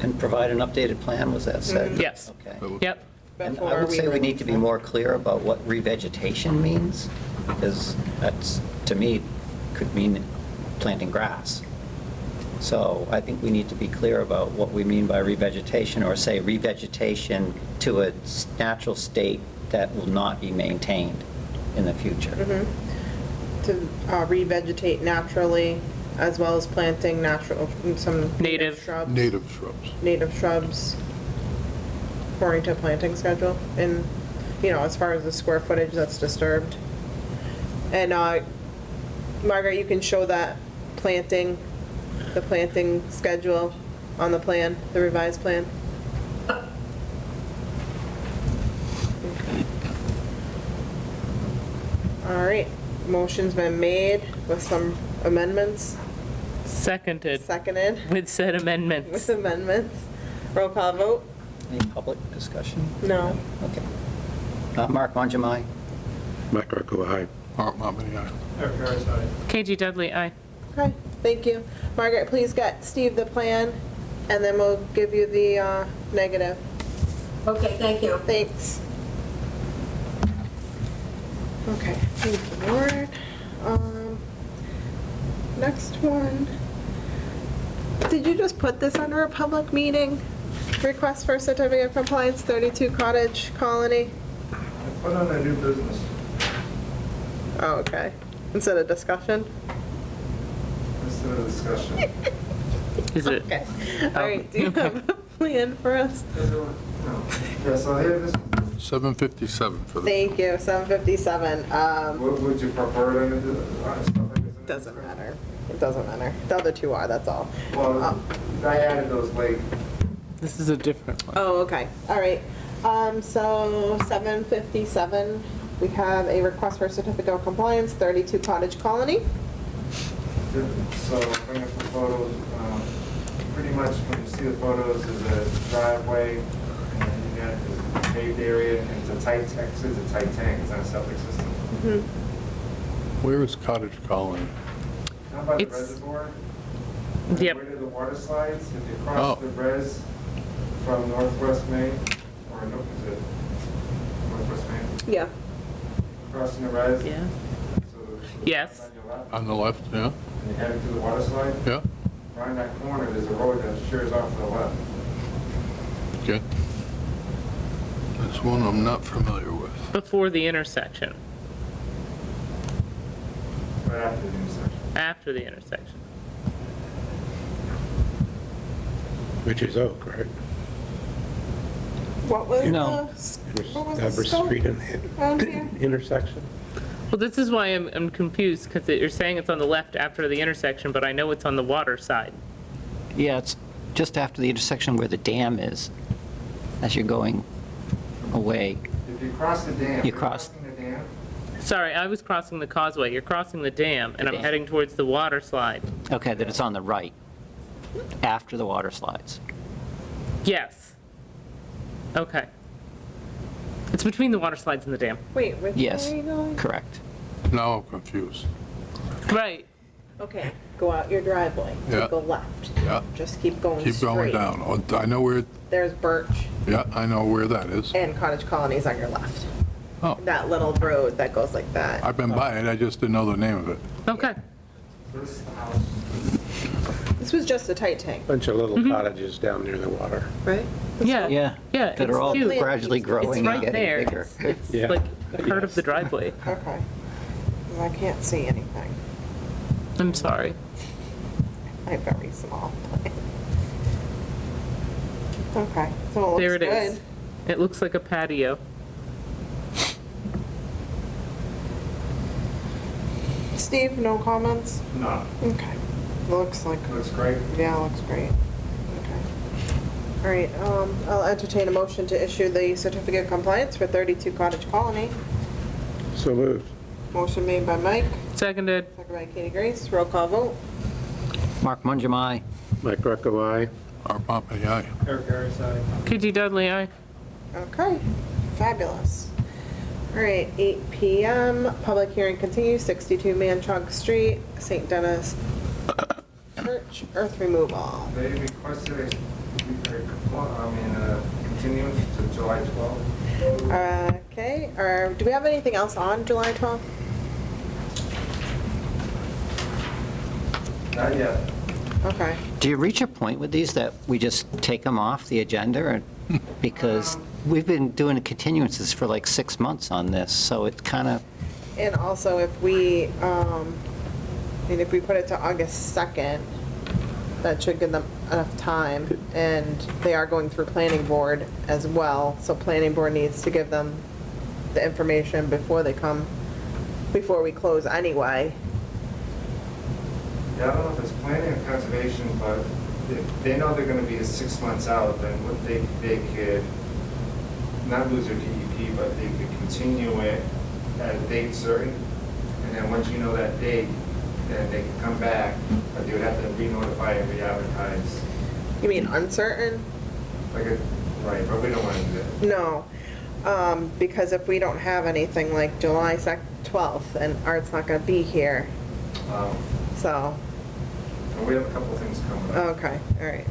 And provide an updated plan, was that said? Yes. Okay. Yep. And I Before would say we need release to be it. more clear about what revegetation means, because that's, to me, could mean planting grass. So I think we need to be clear about what we mean by revegetation, or say revegetation to a natural state that will not be maintained in the future. To revegetate naturally, as well as planting some Native. shrubs. Native shrubs. Native shrubs, according to planting schedule, and, as far as the square footage that's disturbed. And, Margaret, you can show that the planting schedule on the plan, the revised plan. All right, motion's been made with some amendments, Seconded seconded with said amendments. with amendments. Roll call vote? Any public discussion? No. Okay. Mark Monjamai? Mike Greco, aye. Art Montbany, aye. Eric Harris, aye. KG Dudley, aye. Okay, thank you. Margaret, please get Steve the plan, and then we'll give you the negative. Okay, thank you. Thanks. Okay, thank you, Lauren. Next one. Did you just put this under a public meeting? Request for certificate of compliance, 32 Cottage Colony? I put on a new business. Oh, okay. Instead of discussion? Instead of discussion. Is it? Okay. All right, do you have a plan for us? No. Yeah, so here, this, 757 for the, Thank you, 757. would you prefer it in the, stuff like this? Doesn't matter. It doesn't matter. The other two are, that's all. Well, I added those late. This is a different one. Oh, okay, all right. So 757, we have a request for certificate of compliance, 32 Cottage Colony. So bring up the photos. Pretty much when you see the photos, there's a driveway, and then you got the paved area, and it's a tight, actually it's a tight tank, it's not a septic system. where is Cottage Colony? Down by the It's- reservoir. Yep. Where the water slides, if you cross Oh. the res from Northwest Maine, or no, is it Northwest Maine? Yeah. Crossing the res. Yeah. So the Yes. on your left, On the left, yeah? and you're heading to the water slide. Yeah, Around that corner, there's a road that shears off to the left. okay. That's one I'm not familiar with. Before the intersection, Right after the intersection. after the intersection. Which is Oak, right? What was No. what was the Everett scope Street and around here? intersection. Well, this is why I'm confused, because you're saying it's on the left after the intersection, but I know it's on the water side. Yeah, it's just after the intersection where the dam is, as you're going away. If you cross the dam. You you're cross- crossing the dam. Sorry, I was crossing the causeway. You're crossing the dam, and I'm dam. heading towards the water slide. Okay, that it's on the right, after the water slides. Yes. Okay. It's between the water slides and the dam. Wait, which way Yes, are you going? correct. Now I'm confused. Right. Okay, go out your driveway, Yeah. take a left. Yeah. Just keep going straight. Keep going down. Oh, I know where, There's Birch yeah, I know where that is. and Cottage Colony's on your left. Oh, That little road that goes like that. I've been by it, I just didn't know the name of it. Okay. This house. This was just a tight tank, Bunch of little cottages down near the water. right? Yeah. Yeah. Yeah, That are all it's cute. gradually growing It's and right getting there. bigger. It's Yeah. like part of the driveway. Okay. Well, I can't see anything. I'm sorry. I'm very small. Okay, so it There looks it is. good. It looks like a patio. Steve, no comments? No, Okay. Looks like, looks great. yeah, looks great. Okay. All right, I'll entertain a motion to issue the certificate of compliance for 32 Cottage Colony. So moved. Motion made by Mike, Seconded. second by Katie Grace, roll call vote. Mark Monjamai. Mike Greco, aye. Art Montbany, aye. Eric Harris, aye. KG Dudley, aye. Okay, fabulous. All right, 8 PM, public hearing continues, 62 Manchog Street, St. Dennis Church, earth removal. They requested continuance to July 12th. Okay, do we have anything else on July 12th? Not yet. Okay. Do you reach a point with these that we just take them off the agenda? Or because we've been doing continuances for like 6 months on this, so it's kind of, And also if we, if we put it to August 2nd, that should give them enough time. And they are going through planning board as well, so planning board needs to give them the information before they come, before we close anyway. Yeah, I don't know if it's planning or conservation, but if they know they're gonna be 6 months out, then what they could not lose their DEP, but they could continue it at a date certain. And then once you know that date, then they can come back, but they would have to re-notify and re-advertise. You mean uncertain? Right, but we don't want to do that. No, because if we don't have anything like July 12th, and Art's not gonna be here, so, And we have a couple of things coming up. okay, all right.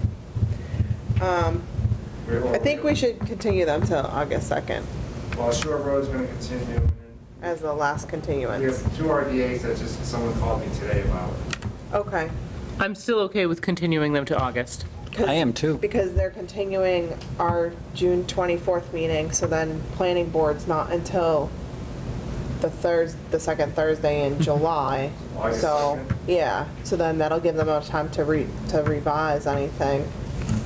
I think we should continue them till August 2nd Well, Shore Road's gonna continue. as the last We continuance. have 2 RDAs that just someone called me today about. Okay. I'm still okay with continuing them to August. 'Cause- I am too. Because they're continuing our June 24th meeting, so then planning board's not until the second Thursday in July. August So, 2nd? yeah, so then that'll give them enough time to revise anything.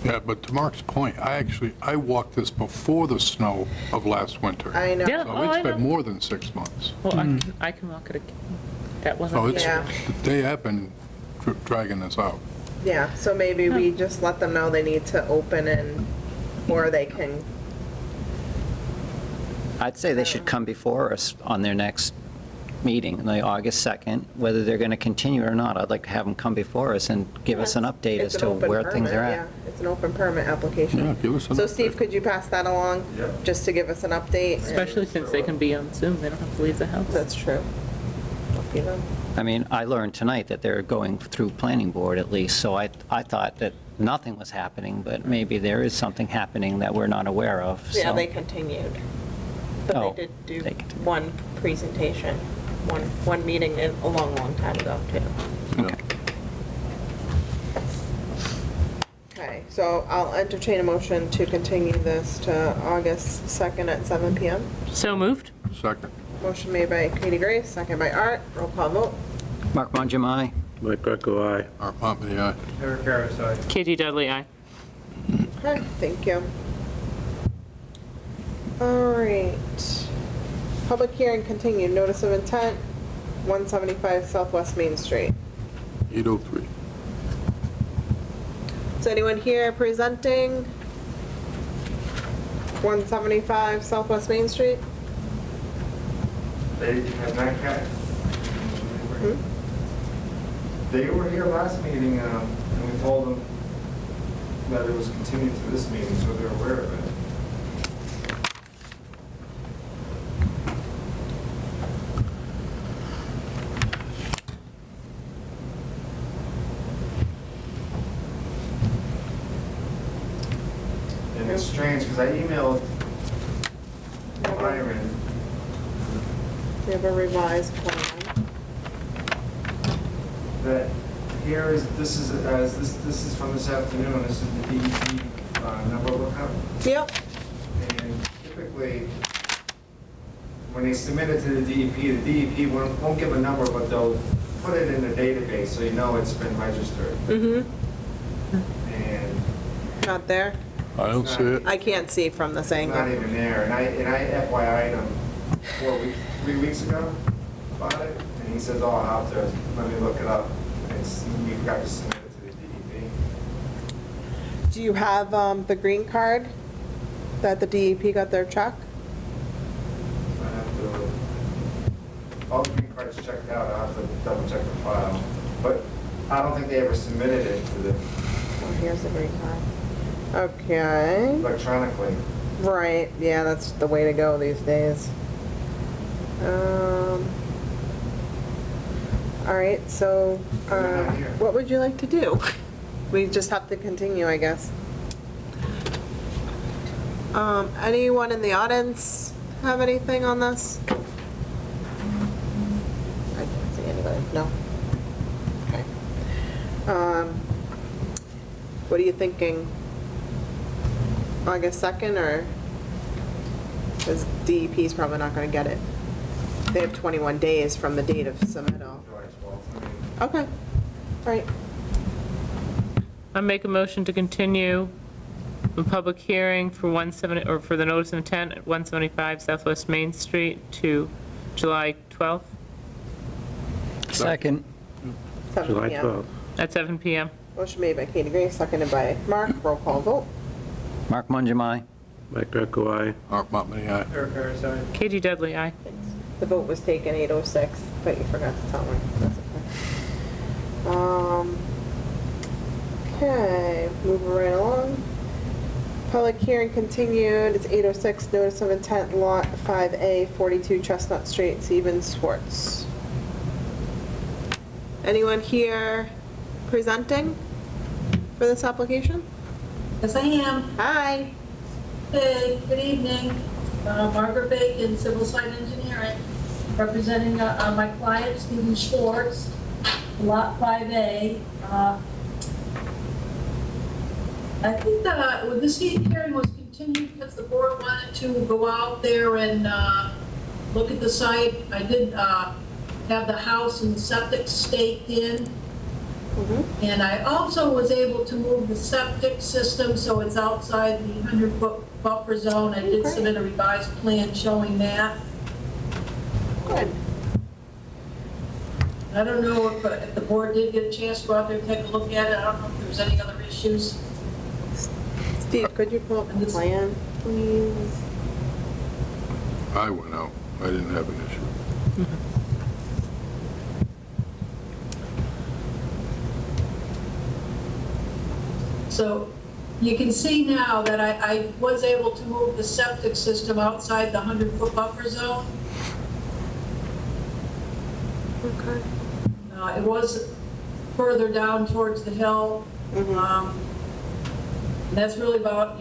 Yeah, but to Mark's point, I walked this before the snow of last winter. I know. Yeah. So Oh, I it's been know. more than 6 months. Well, I can walk it again. That So wasn't, it's, Yeah. they have been dragging this out. Yeah, so maybe we just let them know they need to open and, or they can, I'd say they should come before us on their next meeting, the August 2nd, whether they're going to continue or not. I'd like to have them come before us and give us an update it's as an to open where things permit, are yeah. at. It's an open permit application. Yeah, give us an So update. Steve, could you pass that along? Yep. Just to give us an update? especially since they can be on Zoom, they don't have to leave the house. That's true. Lucky them. I mean, I learned tonight that they're going through planning board at least, so I thought that nothing was happening, but maybe there is something happening that we're not aware of, so. Yeah, they continued. But Oh, they did do they continued. one presentation, one meeting a long, long time ago, too. Yeah. Okay, so I'll entertain a motion to continue this to August 2nd at 7 PM. So moved? Second. Motion made by Katie Grace, second by Art. Roll call vote. Mark Monjam, aye. Mike Greco, aye. Art Montverde, aye. Eric Harris, aye. Katie Dudley, aye. Okay, thank you. All right. Public hearing continued. Notice of intent, 175 Southwest Main Street. 803. Is anyone here presenting 175 Southwest Main Street? They have not got. They were here last meeting, and we told them that it was continued to this meeting, so they're aware of it. And it's strange, because I emailed Byron. We have a revised plan. That here is, this is from this afternoon, this is the DEP number lookup. Yep. And typically, when they submit it to the DEP won't give a number, but they'll put it in the database, so you know it's been registered. Mm-hmm. And Not there? I don't see it. I can't see from this it's not angle. even there. And I FYI'd him 3 weeks ago about it, and he says, oh, I'll have to, let me look it up. And we forgot to submit it to the DEP. Do you have the green card that the DEP got their check? I have to, all the green cards checked out, I'll have to double check the file. But I don't think they ever submitted it to the Oh, here's the green card. Okay. electronically. Right, yeah, that's the way to go these days. All right, so what would you like to do? We just have to continue, I guess. Anyone in the audience have anything on this? I can't see anybody, no. Okay. What are you thinking? August 2nd, or? Because DEP's probably not gonna get it. They have 21 days from the date of submittal. July 12th. I mean, Okay, all right. I make a motion to continue the public hearing for 170, or for the notice of intent at 175 Southwest Main Street to July 12th Second. 7 July p.m. 12th. at 7 PM. Motion made by Katie Gray, seconded by Mark. Roll call vote. Mark Mangum, Mike Greco, aye. Art Monmany, aye. KG Dudley, aye. The vote was taken 8:06, but you forgot to tell me. That's okay. Okay, moving right along. Public hearing continued. It's 8:06. Notice of intent, Lot 5A, 42 Chestnut Street, Stevens Schwartz. Anyone here presenting for this application? Yes, I am. Hi. Hey, good evening. Margaret Bacon, Civil Site Engineering, representing my client, Stephen Schwartz, Lot 5A. I think that this hearing was continued because the board wanted to go out there and look at the site. I did have the house and septic staked in. And I also was able to move the septic system so it's outside the 100-foot buffer zone. I did submit a revised plan showing that. Good. I don't know if the board did get a chance to go out there and take a look at it. I don't know if there was any other issues. Steve, could you pull up the plan, please? I went out. I didn't have an issue. So you can see now that I was able to move the septic system outside the 100-foot buffer zone. Okay. It was further down towards the hill. And that's really about,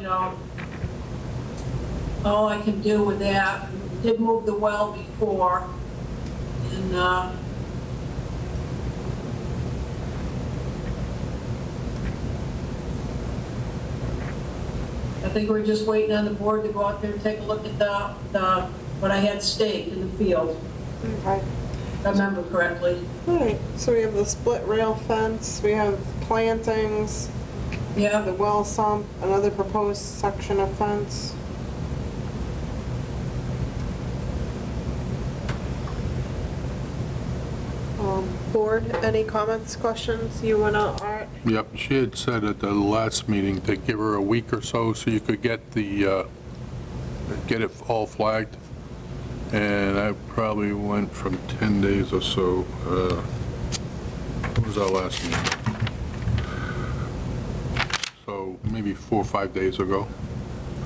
all I can do with that. We did move the well before, and I think we're just waiting on the board to go out there and take a look at the what I had staked in the field, Okay. if I remember correctly. All right, so we have the split rail fence, we have plantings, the Yeah, well sump, another proposed section of fence. Board, any comments, questions? You want to, Art? Yep, she had said at the last meeting to give her a week or so you could get get it all flagged. And I probably went from 10 days or so. What was our last meeting? So maybe 4 or 5 days ago,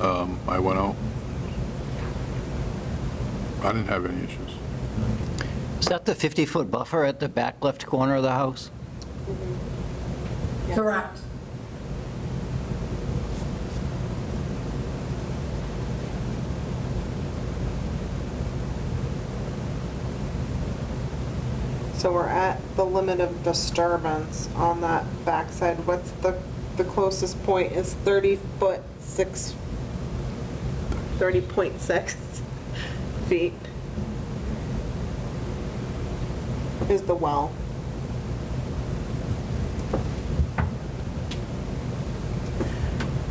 I went out. I didn't have any issues. Is that the 50-foot buffer at the back left corner of the house? correct. So we're at the limit of disturbance on that backside. What's the closest point is 30.6 feet is the well.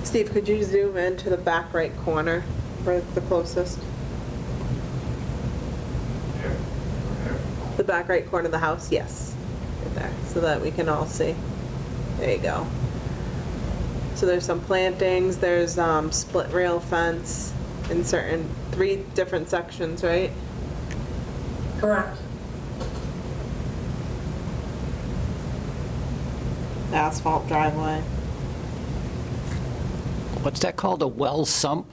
Steve, could you zoom in to the back right corner where it's the closest? here, here. The back right corner of the house, yes, right there, so that we can all see. There you go. So there's some plantings, there's split rail fence in 3 different sections, right? Correct. Asphalt driveway. What's that called, a well sump?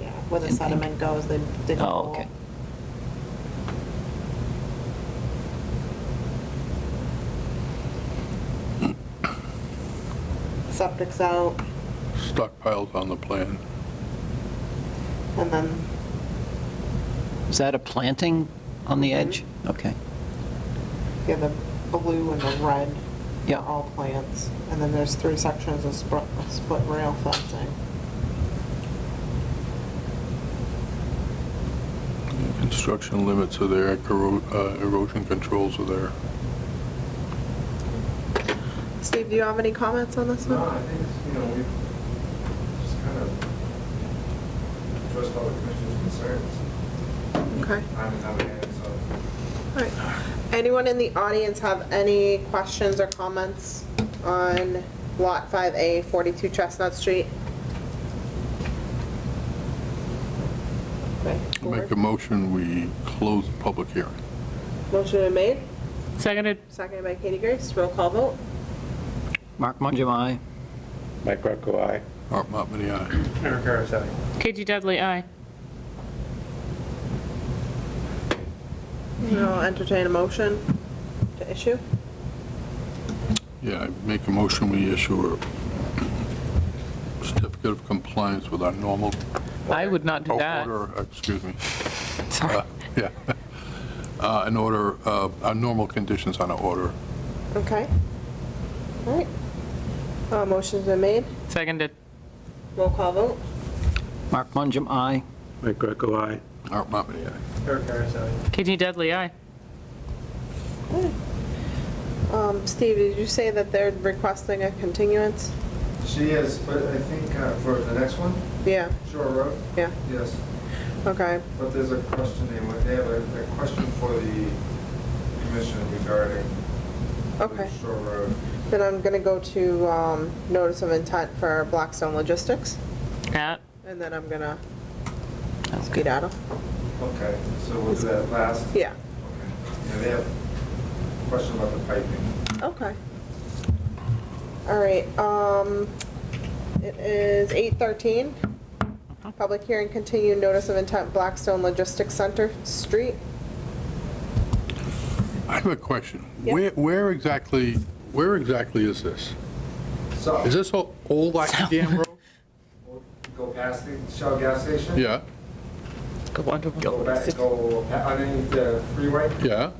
Yeah, where the sediment goes, they dig a Oh, hole. okay. Septic's out, Stockpiles on the plan. and then Is that a planting on the edge? Okay. you have the blue and the red Yeah. all plants. And then there's 3 sections of split rail fencing. Construction limits are there, erosion controls are there. Steve, do you have any comments on this No, one? I think, we've just kind of addressed all the commission's concerns. Okay. Time and time again, so. All right. Anyone in the audience have any questions or comments on Lot 5A, 42 Chestnut Street? Okay. Make a motion, we close the public hearing. Motion been made, Seconded. seconded by Katie Grace. Roll call vote. Mark Mangum, aye. Mike Greco, aye. Art Monmouth, aye. Eric Harris, aye. KG Dudley, aye. I'll entertain a motion to issue. Yeah, I make a motion, we issue a certificate of compliance with our normal. I would not do that. Order, excuse me. Sorry. Yeah. In order, our normal conditions on our order. Okay. All right. Motion's been made. Seconded. Roll call vote. Mark Mangum, aye. Mike Greco, aye. Art Monmouth, aye. Eric Harris, aye. KG Dudley, aye. Steve, did you say that they're requesting a continuance? She is, but I think for the next one, Yeah, Shore Road, yeah, yes. okay. But there's a question, they have a question for the commission regarding Okay. Shore Road. Then I'm gonna go to notice of intent for Blackstone Logistics, At. and then I'm gonna skedaddle. Okay, so we'll do that last? Yeah, Okay. Yeah, they have a question about the piping. okay. All right, it is 8:13. Public hearing continued, notice of intent Blackstone Logistics Center Street. I have a question. Yeah. Where exactly is this? So, Is this old Lackey Dam Road? we'll go past the Shell gas station? Yeah, Go under. Go back, go underneath the freeway, yeah,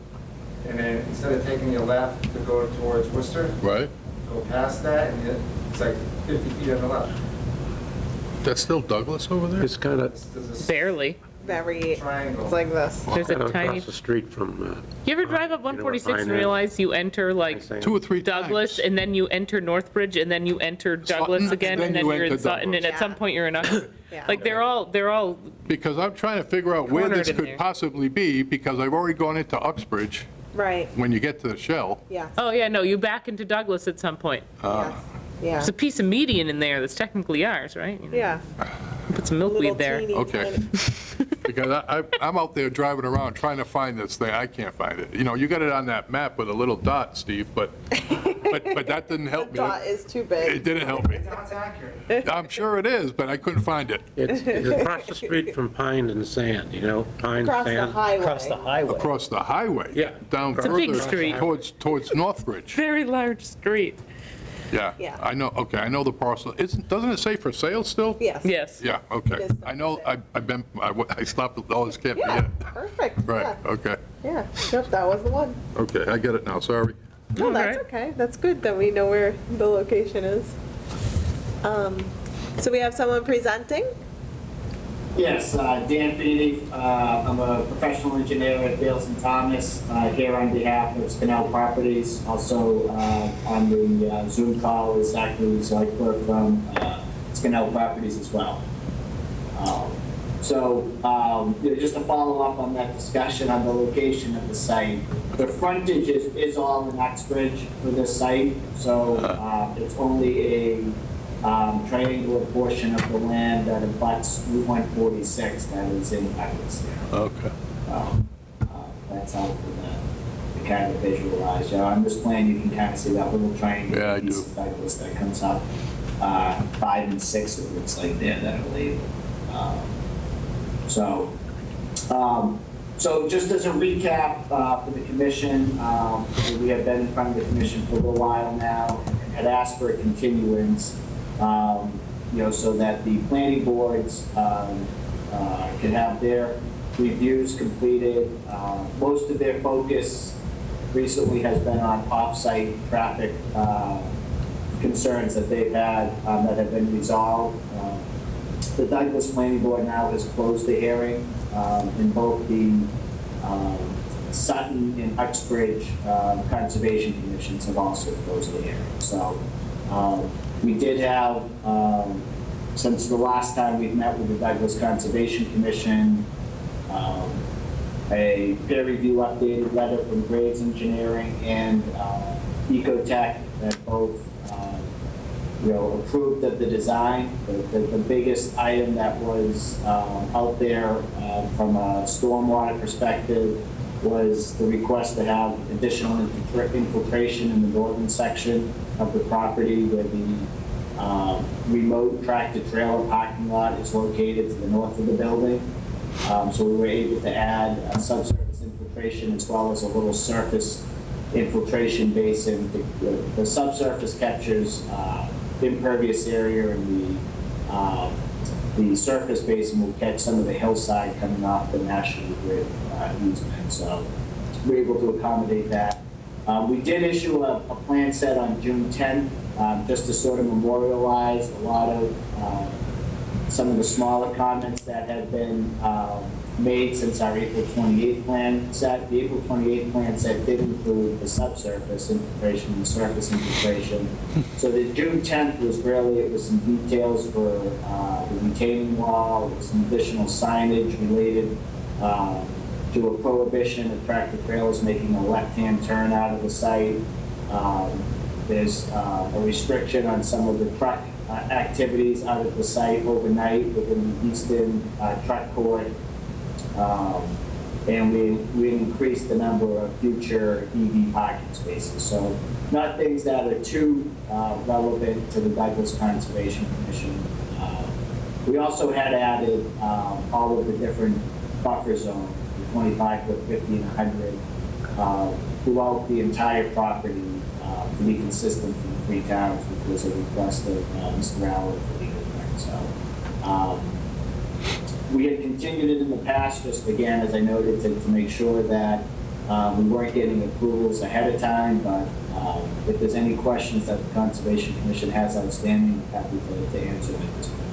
and then instead of taking your left to go towards Worcester, right. go past that, and it's like 50 feet on the left. That's still Douglas over there? It's kind of There's a Barely. Very, triangle. it's like this. There's a tiny. across the street from, You ever drive up 146 and realize you enter like Two or three times. Douglas, and then you enter Northbridge, and then you enter Douglas Sutton, again, and then you you're in enter Sutton, and Douglas. at some point you're in Uxbridge. Yeah. Like they're all Because I'm trying to figure out where this Cornered in could there. possibly be, because I've already gone into Uxbridge Right, when you get to the Shell. yeah, Oh, yeah, no, you back into Douglas at some point. yes, yeah, There's a piece of median in there that's technically ours, right? You know, yeah. Put some Little milkweed there. teeny Okay. tiny- Because I'm out there driving around trying to find this thing, I can't find it. You know, you got it on that map with a little dot, Steve, but that didn't help me. Dot is too It big. didn't help me. That's accurate. I'm sure it is, but I couldn't find it. it's across the street from Pine and Sand, Pine, Across the Sand. highway. Across the highway. Yeah. Down a big further street. towards Northbridge. Very large street. Yeah. I know, okay, I know the parcel. Doesn't it say for sale still? Yes. Yes. Yeah, It okay. is I know, I stopped at all this can't be Yeah, it. perfect. Right, Yeah. okay. Yeah, yep, that was the one. Okay, I get it now, sorry. No, that's Alright. okay. That's good that we know where the location is. So we have someone presenting. Yes, Dan Feeney. I'm a professional engineer at Bales and Thomas, here on behalf of Spinell Properties. Also on the Zoom call is Zachary Zeigler from Spinell Properties as well. Just to follow up on that discussion on the location of the site, the frontage is all in Uxbridge for this site, so it's only a triangular portion of the land that abuts Route 146 that is in Douglas there. Okay. That's how to kind of visualize. On this plan, you can kind of see that little triangle Yeah, I piece do. of Douglas that comes up. 5 and 6, it looks like there that are labeled. So just as a recap for the commission, we have been in front of the commission for a little while now and had asked for a continuance, so that the planning boards can have their reviews completed. Most of their focus recently has been on off-site traffic concerns that they've had that have been resolved. The Douglas Planning Board now has closed the hearing in both the Sutton and Uxbridge Conservation Commissions have also closed the hearing. So we did have, since the last time we've met with the Douglas Conservation Commission, a peer review updated letter from Graves Engineering and Ecotech that both approved of the design. The biggest item that was out there from a stormwater perspective was the request to have additional infiltration in the northern section of the property where the remote tractor trailer parking lot is located to the north of the building. So we were able to add subsurface infiltration as well as a little surface infiltration basin. The subsurface captures impervious area, and the surface basin will catch some of the hillside coming off the National Grid easement. So we're able to accommodate that. We did issue a plan set on June 10th, just to sort of memorialize a lot of some of the smaller comments that have been made since our April 28th plan set. The April 28th plan set did include the subsurface infiltration and surface infiltration. So the June 10th was really, it was some details for the retaining wall, with some additional signage related to a prohibition of tractor trailers making a left-hand turn out of the site. There's a restriction on some of the truck activities out at the site overnight within the eastern truck court. And we increased the number of future EV parking spaces. So not things that are too relevant to the Douglas Conservation Commission. We also had added all of the different buffer zones, the 25, 50, and 100, throughout the entire property to be consistent for the three towns, which was a request of Mr. Rowley for legal effect. So we had continued it in the past, just again, as I noted, to make sure that we weren't getting approvals ahead of time, but if there's any questions that the Conservation Commission has outstanding, I'm happy to answer them at this point.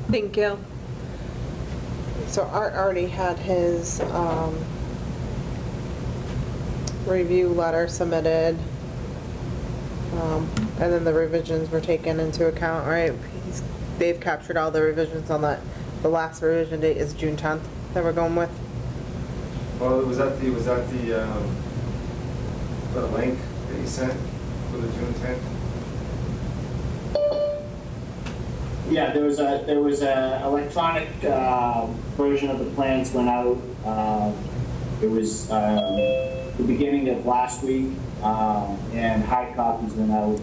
Thank you. So Art already had his review letter submitted. And then the revisions were taken into account, right? They've captured all the revisions on that. The last revision date is June 10th that we're going with. Well, was that the link that you sent for the June 10th? Yeah, there was a electronic version of the plans went out. It was the beginning of last week, and hard copies went out.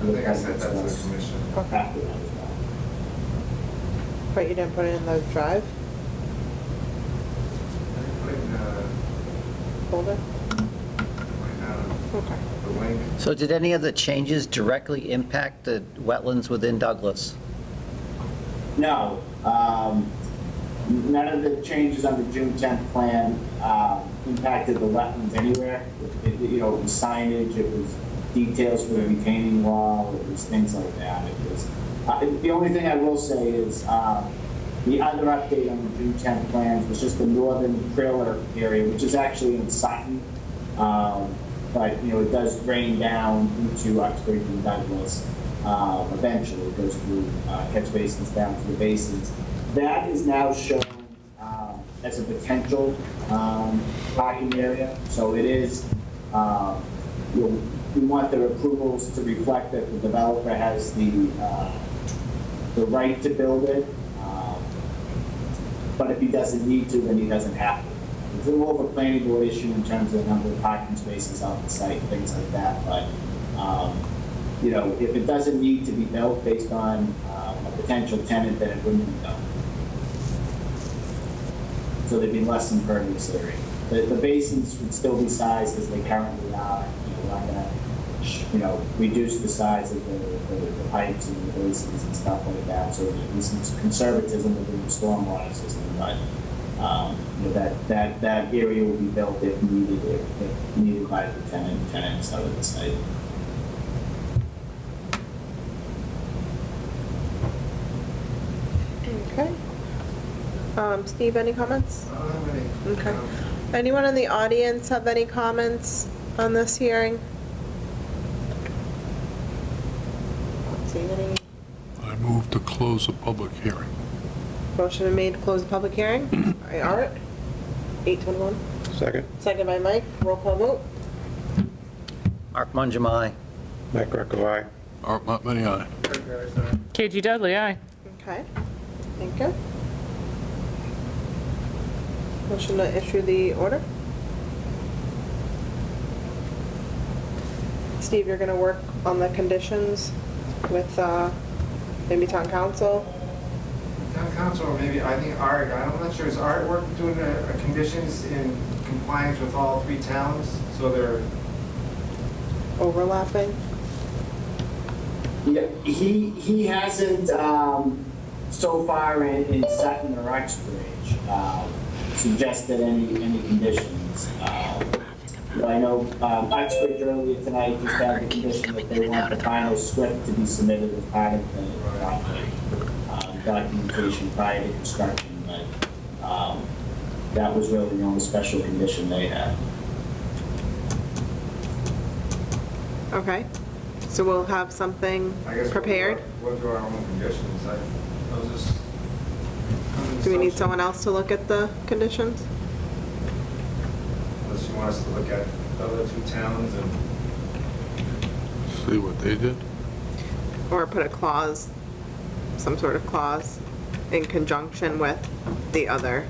I think I sent that to the commission. Okay. After that as well. But you didn't put it in the drive I put it in folder? Okay. the link. So did any of the changes directly impact the wetlands within Douglas? No, none of the changes on the June 10th plan impacted the wetlands anywhere. It was signage, it was details for the retaining wall, it was things like that. It was, the only thing I will say is the other update on the June 10th plans was just the northern trailer area, which is actually in Sutton. But, it does drain down into Uxbridge and Douglas. Eventually it goes through catch basins down to the basins. That is now shown as a potential parking area. So it is, we want the approvals to reflect that the developer has the right to build it. But if he doesn't need to, then he doesn't have to. It's a more of a planning board issue in terms of the number of parking spaces on the site, things like that. But if it doesn't need to be built based on a potential tenant, then it wouldn't be built. So there'd be less impervious area. The basins would still be sized as they currently are. We're not going to reduce the size of the pipes and the basins and stuff like that, so there's some conservatism within the stormwater system, but that area will be built if needed by the tenants out of the site. Okay. Steve, any comments? I don't have any. Okay. Anyone in the audience have any comments on this hearing? Not seeing any. I move to close the public hearing. Motion been made to close the public hearing. All right, Art, 8:21. Second. Second by Mike, roll call vote. Mark Mangum, aye. Mike Greco, aye. Art Monmouth, aye. KG Dudley, aye. Okay, thank you. Motion to issue the order. Steve, you're gonna work on the conditions with, maybe town council? Town council, or maybe, I think Art, I'm not sure, is Art doing conditions in compliance with all 3 towns? So they're, Overlapping? Yeah, he hasn't, so far in Sutton or Uxbridge, suggested any conditions. I know Uxbridge earlier tonight just had the condition that they want the final script to be submitted as part of the documentation prior to construction, but that was really the only special condition they had. Okay, so we'll have something I guess. prepared? We'll do our own conditions. I was just. Do we need someone else to look at the conditions? Unless you want us to look at the other 2 towns and. See what they did? Or put a clause, some sort of clause in conjunction with the other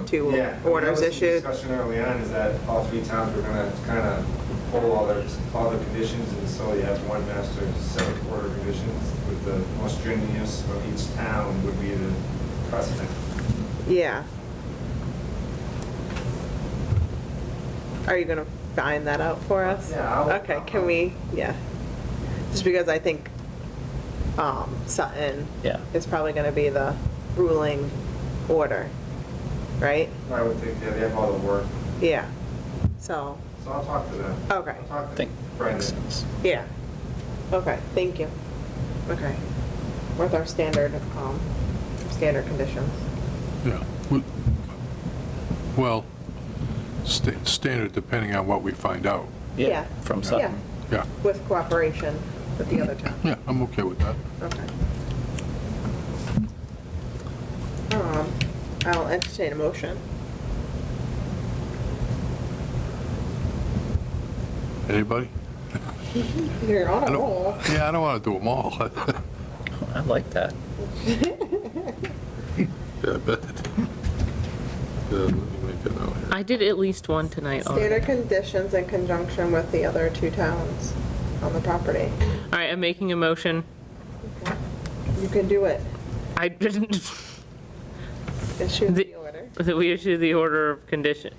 2 Yeah, orders that was the issued? discussion early on is that all 3 towns were gonna kind of pull all their conditions, and so you have one master set of order conditions with the most strenuous of each town would be the precedent. Yeah. Are you gonna find that out for us? Yeah, I'll. Okay, can we, yeah. Just because I think Sutton Yeah. is probably gonna be the ruling order, right? I would think, yeah, they have all the work, Yeah, so, so I'll talk to them. okay, I'll talk to Think- Brendan. yeah. Okay, thank you. Okay. With our standard conditions. Yeah. Well, standard depending on what we find out. Yeah. From Sutton. Yeah, With cooperation with the other town. yeah, I'm okay with that. Okay. I'll entertain a motion. Anybody? You're on I a don't- roll. Yeah, I don't want to do them all. I like that. Yeah, I bet. Yeah, let me make it out here. I did at least one tonight already. Standard conditions in conjunction with the other 2 towns on the property. All right, I'm making a motion. You can do it. I didn't, Issue The- the order. that we issue the order of condition.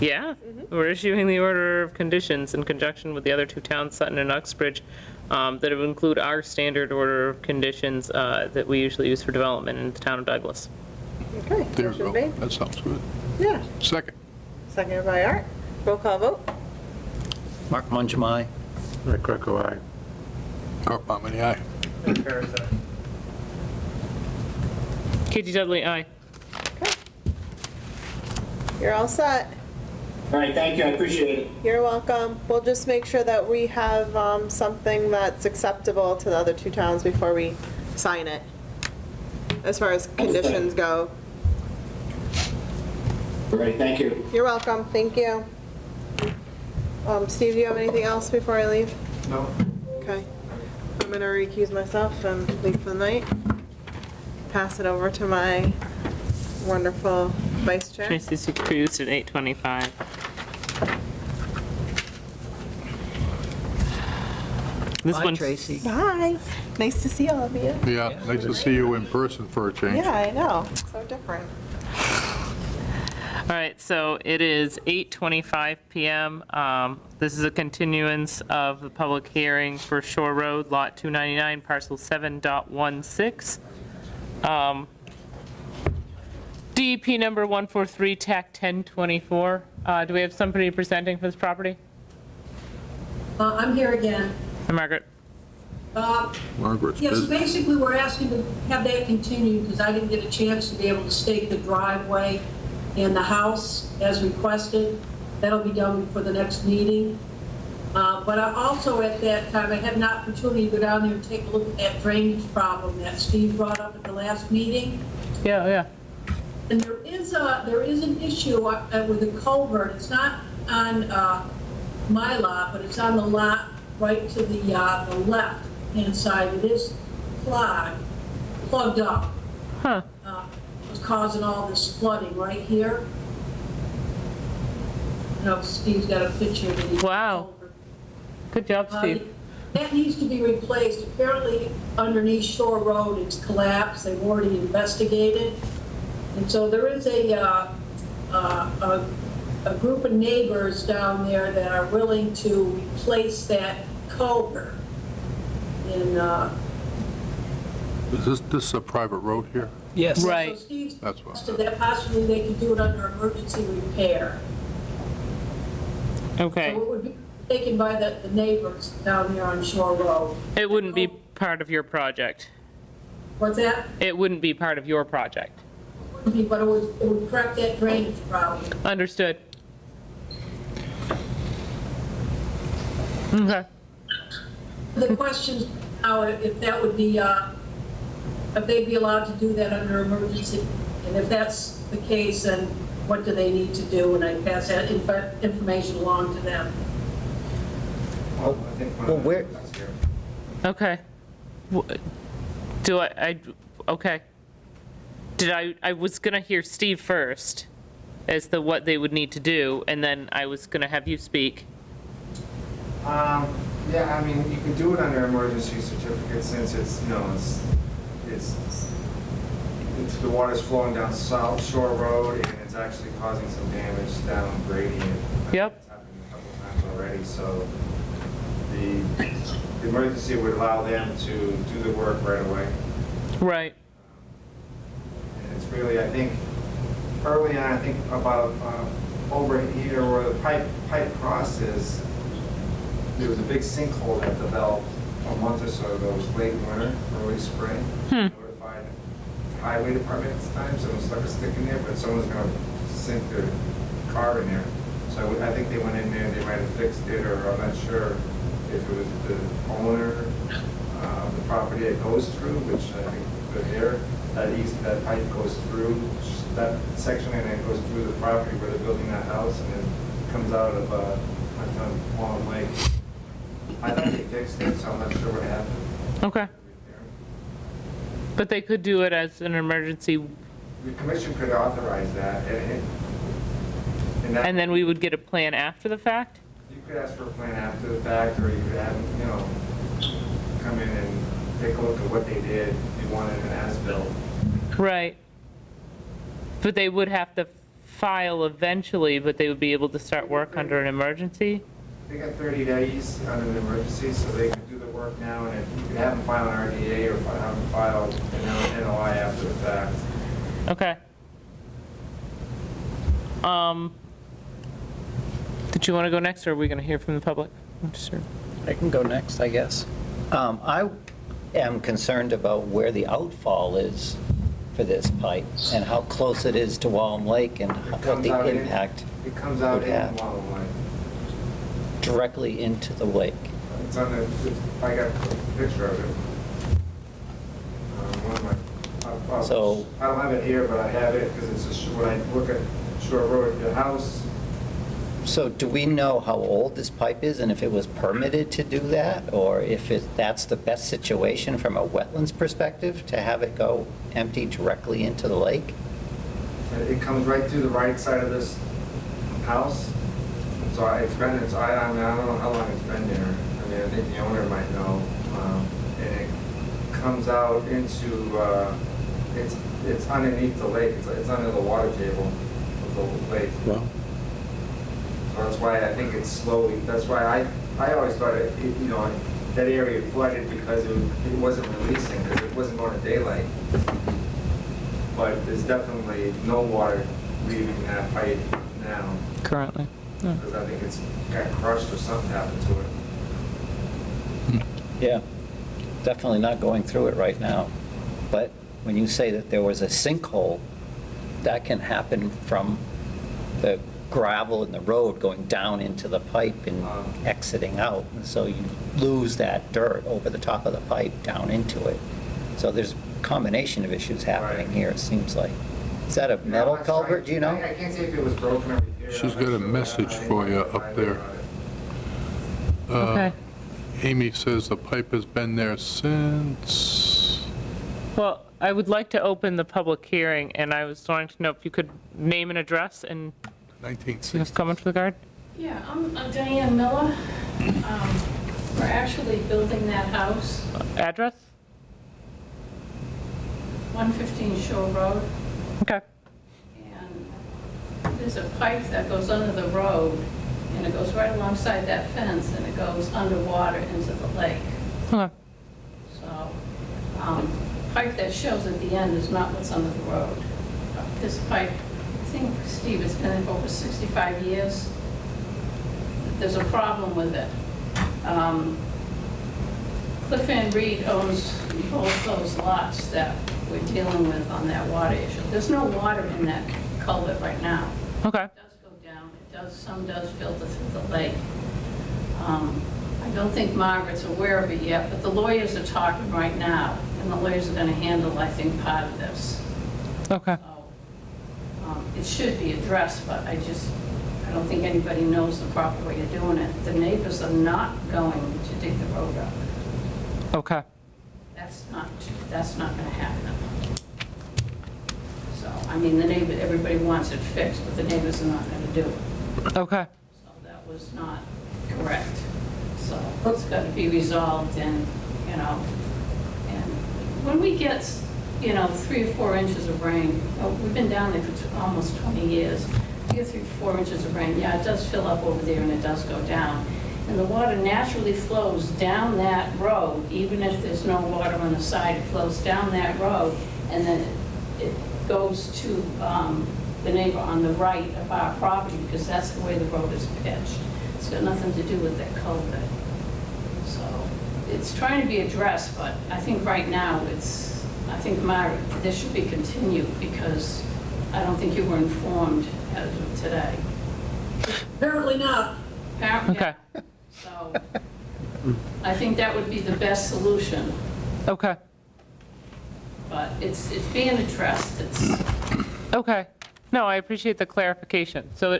Yeah, we're issuing the order of conditions in conjunction with the other 2 towns, Sutton and Uxbridge, that would include our standard order of conditions that we usually use for development in the town of Douglas. Okay. There you motion go. made. That sounds good. Yeah. Second. Seconded by Art. Roll call vote. Mark Mangum, aye. Mike Greco, aye. Art Monmouth, aye. KG Dudley, aye. Okay. You're all set. All right, thank you, I appreciate it. You're welcome. We'll just make sure that we have something that's acceptable to the other 2 towns before we sign it, as far as conditions go. All right, thank you. You're welcome. Thank you. Steve, do you have anything else before I leave? No? Okay. I'm gonna recuse myself and leave for the night. Pass it over to my wonderful vice chair. Tracy's recused at 8:25. This Bye, one, Tracy. Bye. Nice to see all of you. Yeah, nice to see you in person for a change. Yeah, I know. So different. All right, so it is 8:25 PM. This is a continuance of the public hearing for Shore Road, Lot 299, Parcel 7.16. DEP number 143, TAC 1024. Do we have somebody presenting for this property? I'm here again. Hi, Margaret. Margaret's Yes, busy. basically, we're asking to have that continued because I didn't get a chance to be able to stake the driveway and the house as requested. That'll be done for the next meeting. But I also, at that time, I had an opportunity to go down there and take a look at that drainage problem that Steve brought up at the last meeting. Yeah. And there is an issue with the culvert. It's not on my lot, but it's on the lot right to the left-hand side. It is plugged up. Huh. Was causing all this flooding right here. You know, Steve's got a picture that he. Wow. Good job, Steve. That needs to be replaced. Apparently underneath Shore Road, it's collapsed. They've already investigated. And so there is a group of neighbors down there that are willing to replace that culvert. And, Is this a private road here? Yes. Right. so Steve That's what- suggested that possibly they could do it under emergency repair. Okay. So it would be taken by the neighbors down here on Shore Road. It wouldn't be part of your project. What's that? It wouldn't be part of your project. But it would correct that drainage problem. Understood. Okay. The questions now, if that would be, if they'd be allowed to do that under emergency, and if that's the case, then what do they need to do? And I pass that information along to them. Well, I think one Well, of the where- guys here. Okay. Do I, okay. I was gonna hear Steve first as to what they would need to do, and then I was gonna have you speak. Yeah, I mean, you could do it under emergency certificate since it's, you know, it's the water's flowing down South Shore Road and it's actually causing some damage down Gradient. Yep. It's happened a couple times already, so the emergency would allow them to do the work right away. Right. And it's really, I think, early on, I think about over here where the pipe crosses, there was a big sinkhole that developed a month or so ago. It was late winter, early spring. Notified the highway department at the time, someone stuck a stick in there, but someone's gonna sink their car in there. So I think they went in there, they might have fixed it, or I'm not sure if it was the owner of the property it goes through, which I think that pipe goes through that section and then goes through the property where they're building that house and then comes out of on Long Lake. I thought they fixed it, so I'm not sure what happened. Okay. But they could do it as an emergency, The commission could authorize that, and that, and then we would get a plan after the fact? you could ask for a plan after the fact, or you could have, you know, come in and take a look at what they did if you wanted an as-built. Right. But they would have to file eventually, but they would be able to start work under an emergency? They got 30 days under the emergency, so they could do the work now, and if you could have them file an RDA or have them file an NOI after the fact. Okay. Did you want to go next, or are we going to hear from the public? Sure. I can go next, I guess. I am concerned about where the outfall is for this pipe and how close it is to Wallam Lake and what the impact It comes out would in have Wallam Lake. directly into the lake. It's on the, I got a picture of it. One of my, So- I don't have it here, but I have it because it's when I look at Shore Road, the house. So do we know how old this pipe is and if it was permitted to do that? Or if that's the best situation from a wetlands perspective, to have it go empty directly into the lake? It comes right through the right side of this house. So I don't know how long it's been there. I mean, I think the owner might know. And it comes out into, it's underneath the lake. It's under the water table of the lake. Well, So that's why I think it's slowly, that's why I always thought it, you know, that area flooded because it wasn't releasing, because it wasn't going to daylight. But there's definitely no water leaving that pipe now, Currently. No. because I think it's got crushed or something happened to it. Yeah, definitely not going through it right now. But when you say that there was a sinkhole, that can happen from the gravel in the road going down into the pipe and exiting out. And so you lose that dirt over the top of the pipe down into it. So there's a combination of issues happening Right. here, it seems like. Is that a metal That's culvert, right. do you know? I can't say if it was broken or repaired. She's I'm not got a sure. message I for you didn't up there. about it. Okay. Amy says the pipe has been there since, Well, I would like to open the public hearing, and I was wanting to know if you could name and address and you have 1960. comment for the guard? Yeah, I'm Diane Miller. We're actually building that house, Address? 115 Shore Road, Okay. and there's a pipe that goes under the road, and it goes right alongside that fence, and it goes underwater into the lake. Okay. So, pipe that shows at the end is not what's under the road. This pipe, I think, Steve, it's been in for over 65 years. There's a problem with it. Cliff and Reed owns both those lots that we're dealing with on that water issue. There's no water in that culvert right now. Okay. It does go down, some does filter through the lake. I don't think Margaret's aware of it yet, but the lawyers are talking right now, and the lawyers are gonna handle, I think, part of this. Okay. So, it should be addressed, but I don't think anybody knows the proper way of doing it. The neighbors are not going to dig the road up. Okay. That's not gonna happen. So, I mean, everybody wants it fixed, but the neighbors are not gonna do it. Okay. So that was not correct. So it's got to be resolved and, you know, and when we get, 3 or 4 inches of rain, we've been down there for almost 20 years. We get 3 or 4 inches of rain, yeah, it does fill up over there and it does go down. And the water naturally flows down that road, even if there's no water on the side, it flows down that road and then it goes to the neighbor on the right of our property because that's the way the road is pitched. It's got nothing to do with that culvert. So it's trying to be addressed, but I think right now this should be continued because I don't think you were informed as of today. Apparently not. Apparently, Okay. so I think that would be the best solution, Okay. but it's being addressed. Okay. No, I appreciate the clarification. So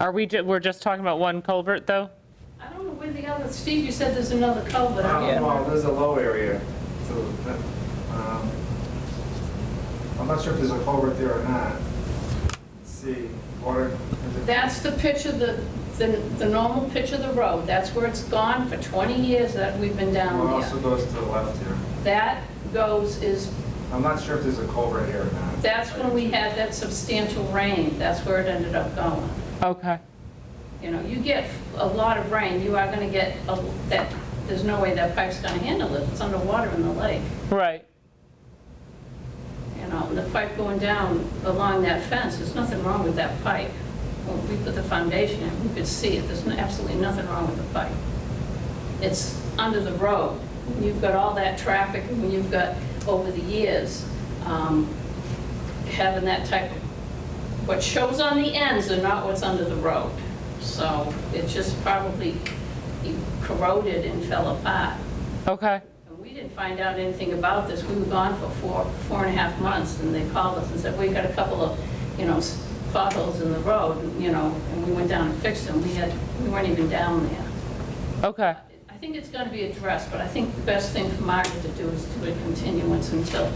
we're just talking about one culvert, though? I don't know where the other, Steve, you said there's another culvert. Well, there's a low area, so, I'm not sure if there's a culvert there or not. Let's see, water. That's the pitch of the normal pitch of the road. That's where it's gone for 20 years that we've been down Well, it also there. goes to the left here. That I'm not sure if there's a culvert here or not. that's when we had that substantial rain. That's where it ended up going. Okay. You get a lot of rain, you are gonna get there's no way that pipe's gonna handle it. It's underwater in the lake. Right. And the pipe going down along that fence, there's nothing wrong with that pipe. When we put the foundation in, we could see it. There's absolutely nothing wrong with the pipe. It's under the road. When you've got all that traffic, and when you've got, over the years, having that type of, what shows on the ends are not what's under the road. So it just probably corroded and fell apart. Okay. And we didn't find out anything about this. We were gone for 4.5 months, and they called us and said, we got a couple of, potholes in the road, and we went down and fixed them. We weren't even down there. Okay. I think it's going to be addressed, but I think the best thing for Margaret to do is do a continuance until,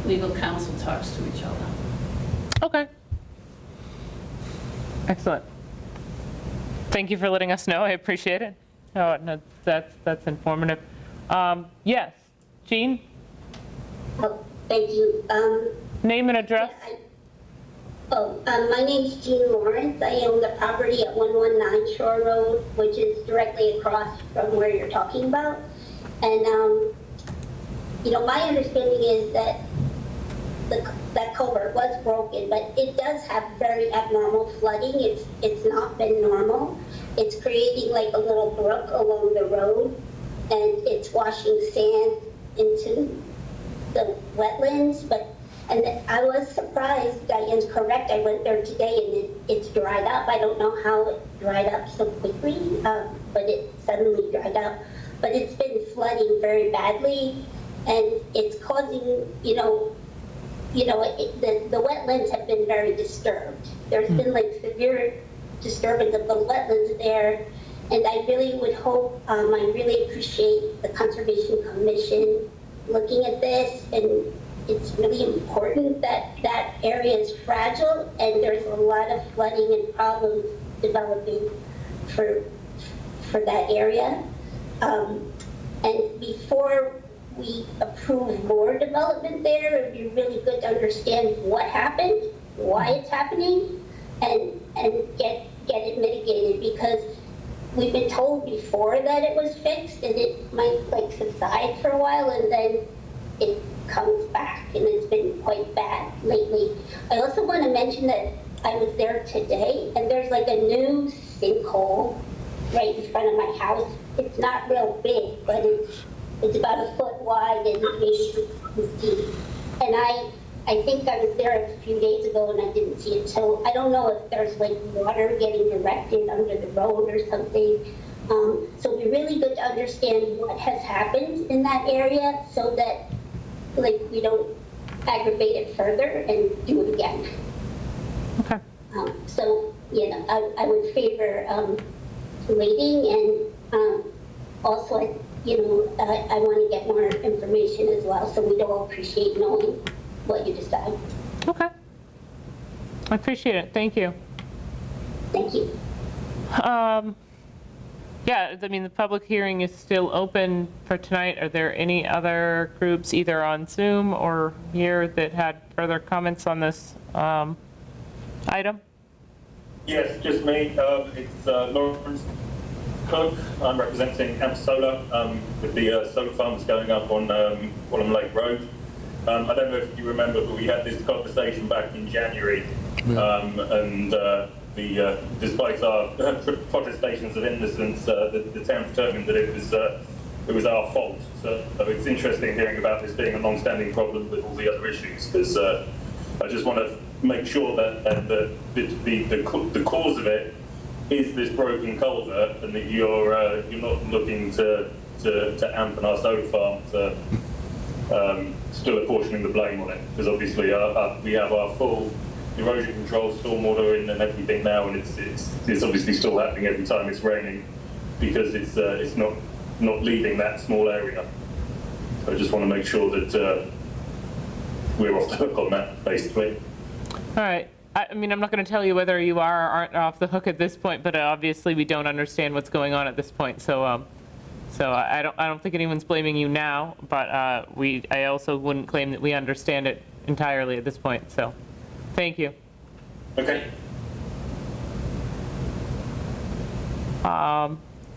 legal counsel talks to each other. Okay. Excellent. Thank you for letting us know. I appreciate it. Oh, no, that's informative. Yes, Jean? Oh, thank you. Name and address? My name's Jean Lawrence. I own the property at 119 Shore Road, which is directly across from where you're talking about. And, my understanding is that that culvert was broken, but it does have very abnormal flooding. It's not been normal. It's creating like a little brook along the road, and it's washing sand into the wetlands. And I was surprised. Diane's correct. I went there today, and it's dried up. I don't know how it dried up so quickly, but it suddenly dried up. But it's been flooding very badly, and it's causing, the wetlands have been very disturbed. There's been like severe disturbance of the wetlands there, and I really would hope, I really appreciate the Conservation Commission looking at this, and it's really important that that area is fragile, and there's a lot of flooding and problems developing for that area. And before we approve more development there, it'd be really good to understand what happened, why it's happening, and get it mitigated, because we've been told before that it was fixed, and it might like subside for a while, and then it comes back, and it's been quite bad lately. I also want to mention that I was there today, and there's like a new sinkhole right in front of my house. It's not real big, but it's about a foot wide and maybe deep. And I think I was there a few days ago and I didn't see it. So I don't know if there's like water getting directed under the road or something. So it'd be really good to understand what has happened in that area, so that like we don't aggravate it further and do it again. Okay. So I would favor waiting, and also I want to get more information as well, so we'd all appreciate knowing what you decide. Okay. I appreciate it. Thank you. Thank you. Yeah, I mean, the public hearing is still open for tonight. Are there any other groups, either on Zoom or here, that had further comments on this item? Yes, just me. It's Lawrence Cook. I'm representing Amp Solar with the solar farms going up on Wetland Lake Road. I don't know if you remember, but we had this conversation back in January, and despite our protestations of innocence, the town determined that it was our fault. So it's interesting hearing about this being a long-standing problem with all the other issues, because I just want to make sure that the cause of it is this broken culvert, and that you're not looking to Amp our solar farm to still apportioning the blame on it, because obviously we have our full erosion control, stormwater in and everything now, and it's obviously still happening every time it's raining, because it's not leaving that small area. So I just want to make sure that we're off the hook on that, basically. All right. I mean, I'm not going to tell you whether you are or aren't off the hook at this point, but obviously we don't understand what's going on at this point. So I don't think anyone's blaming you now, but I also wouldn't claim that we understand it entirely at this point. So thank you. Okay.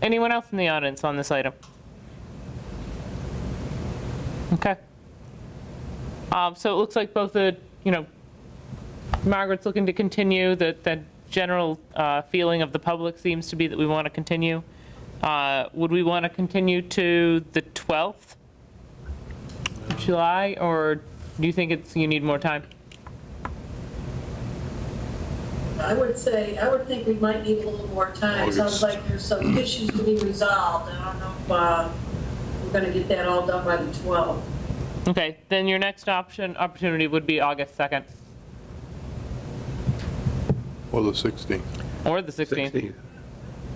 Anyone else in the audience on this item? Okay. So it looks like both Margaret's looking to continue. The general feeling of the public seems to be that we want to continue. Would we want to continue to the 12th of July, or do you think you need more time? I would think we might need a little more time. Sounds like there's some issues to be resolved. I don't know if we're going to get that all done by the 12th. Okay, then your next opportunity would be August 2nd. Or the 16th. Or the 16th.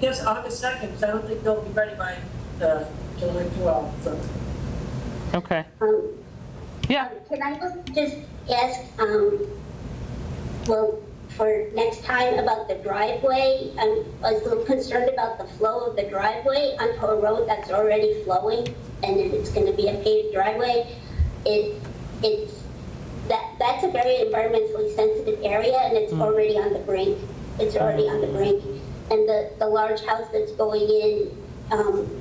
Yes, August 2nd, because I don't think they'll be ready by July 12th. So. Okay. Yeah. Can I just ask, well, for next time about the driveway? I was a little concerned about the flow of the driveway onto a road that's already flowing, and if it's going to be a paved driveway, it's that that's a very environmentally sensitive area, and it's already on the brink. It's already on the brink. And the large house that's going in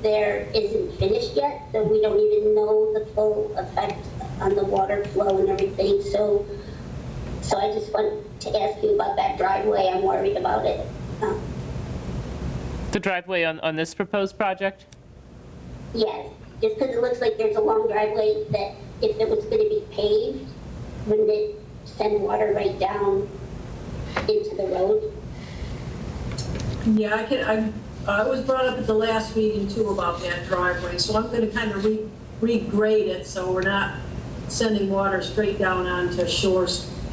there isn't finished yet, so we don't even know the full effect on the water flow and everything. So I just want to ask you about that driveway. I'm worried about it. The driveway on this proposed project? Yes, just because it looks like there's a long driveway that if it was going to be paved, wouldn't it send water right down into the road? Yeah, I was brought up at the last meeting too about that driveway, so I'm gonna kind of regrade it so we're not sending water straight down onto Shore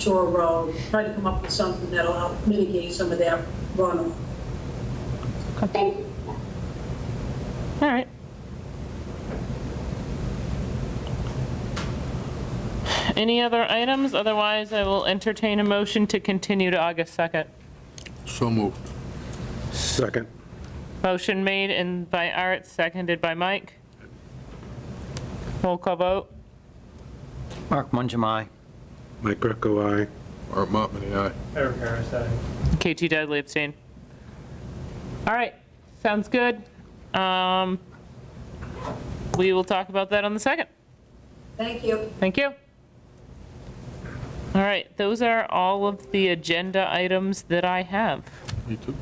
Road. Try to come up with something that'll help mitigate some of that runoff. Thank you. All right. Any other items? Otherwise, I will entertain a motion to continue to August 2nd. So moved. Second. Motion made by Art, seconded by Mike. Roll call vote. Mark Mungem, aye. Mike Greco, aye. Art Motman, aye. Eric Harris, aye. KT Dudley abstain. All right, sounds good. We will talk about that on the 2nd. Thank you. Thank you. All right, those are all of the agenda items that I have. Me too.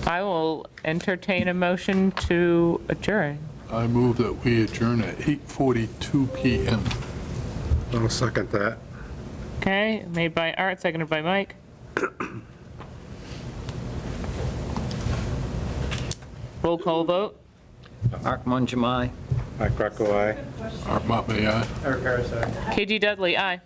I will entertain a motion to adjourn. I move that we adjourn at 8:42 PM. I'll second that. Okay, made by Art, seconded by Mike. Roll call vote. Mark Mungem, aye. Mike Greco, aye. Art Motman, aye. Eric Harris, aye. KG Dudley, aye.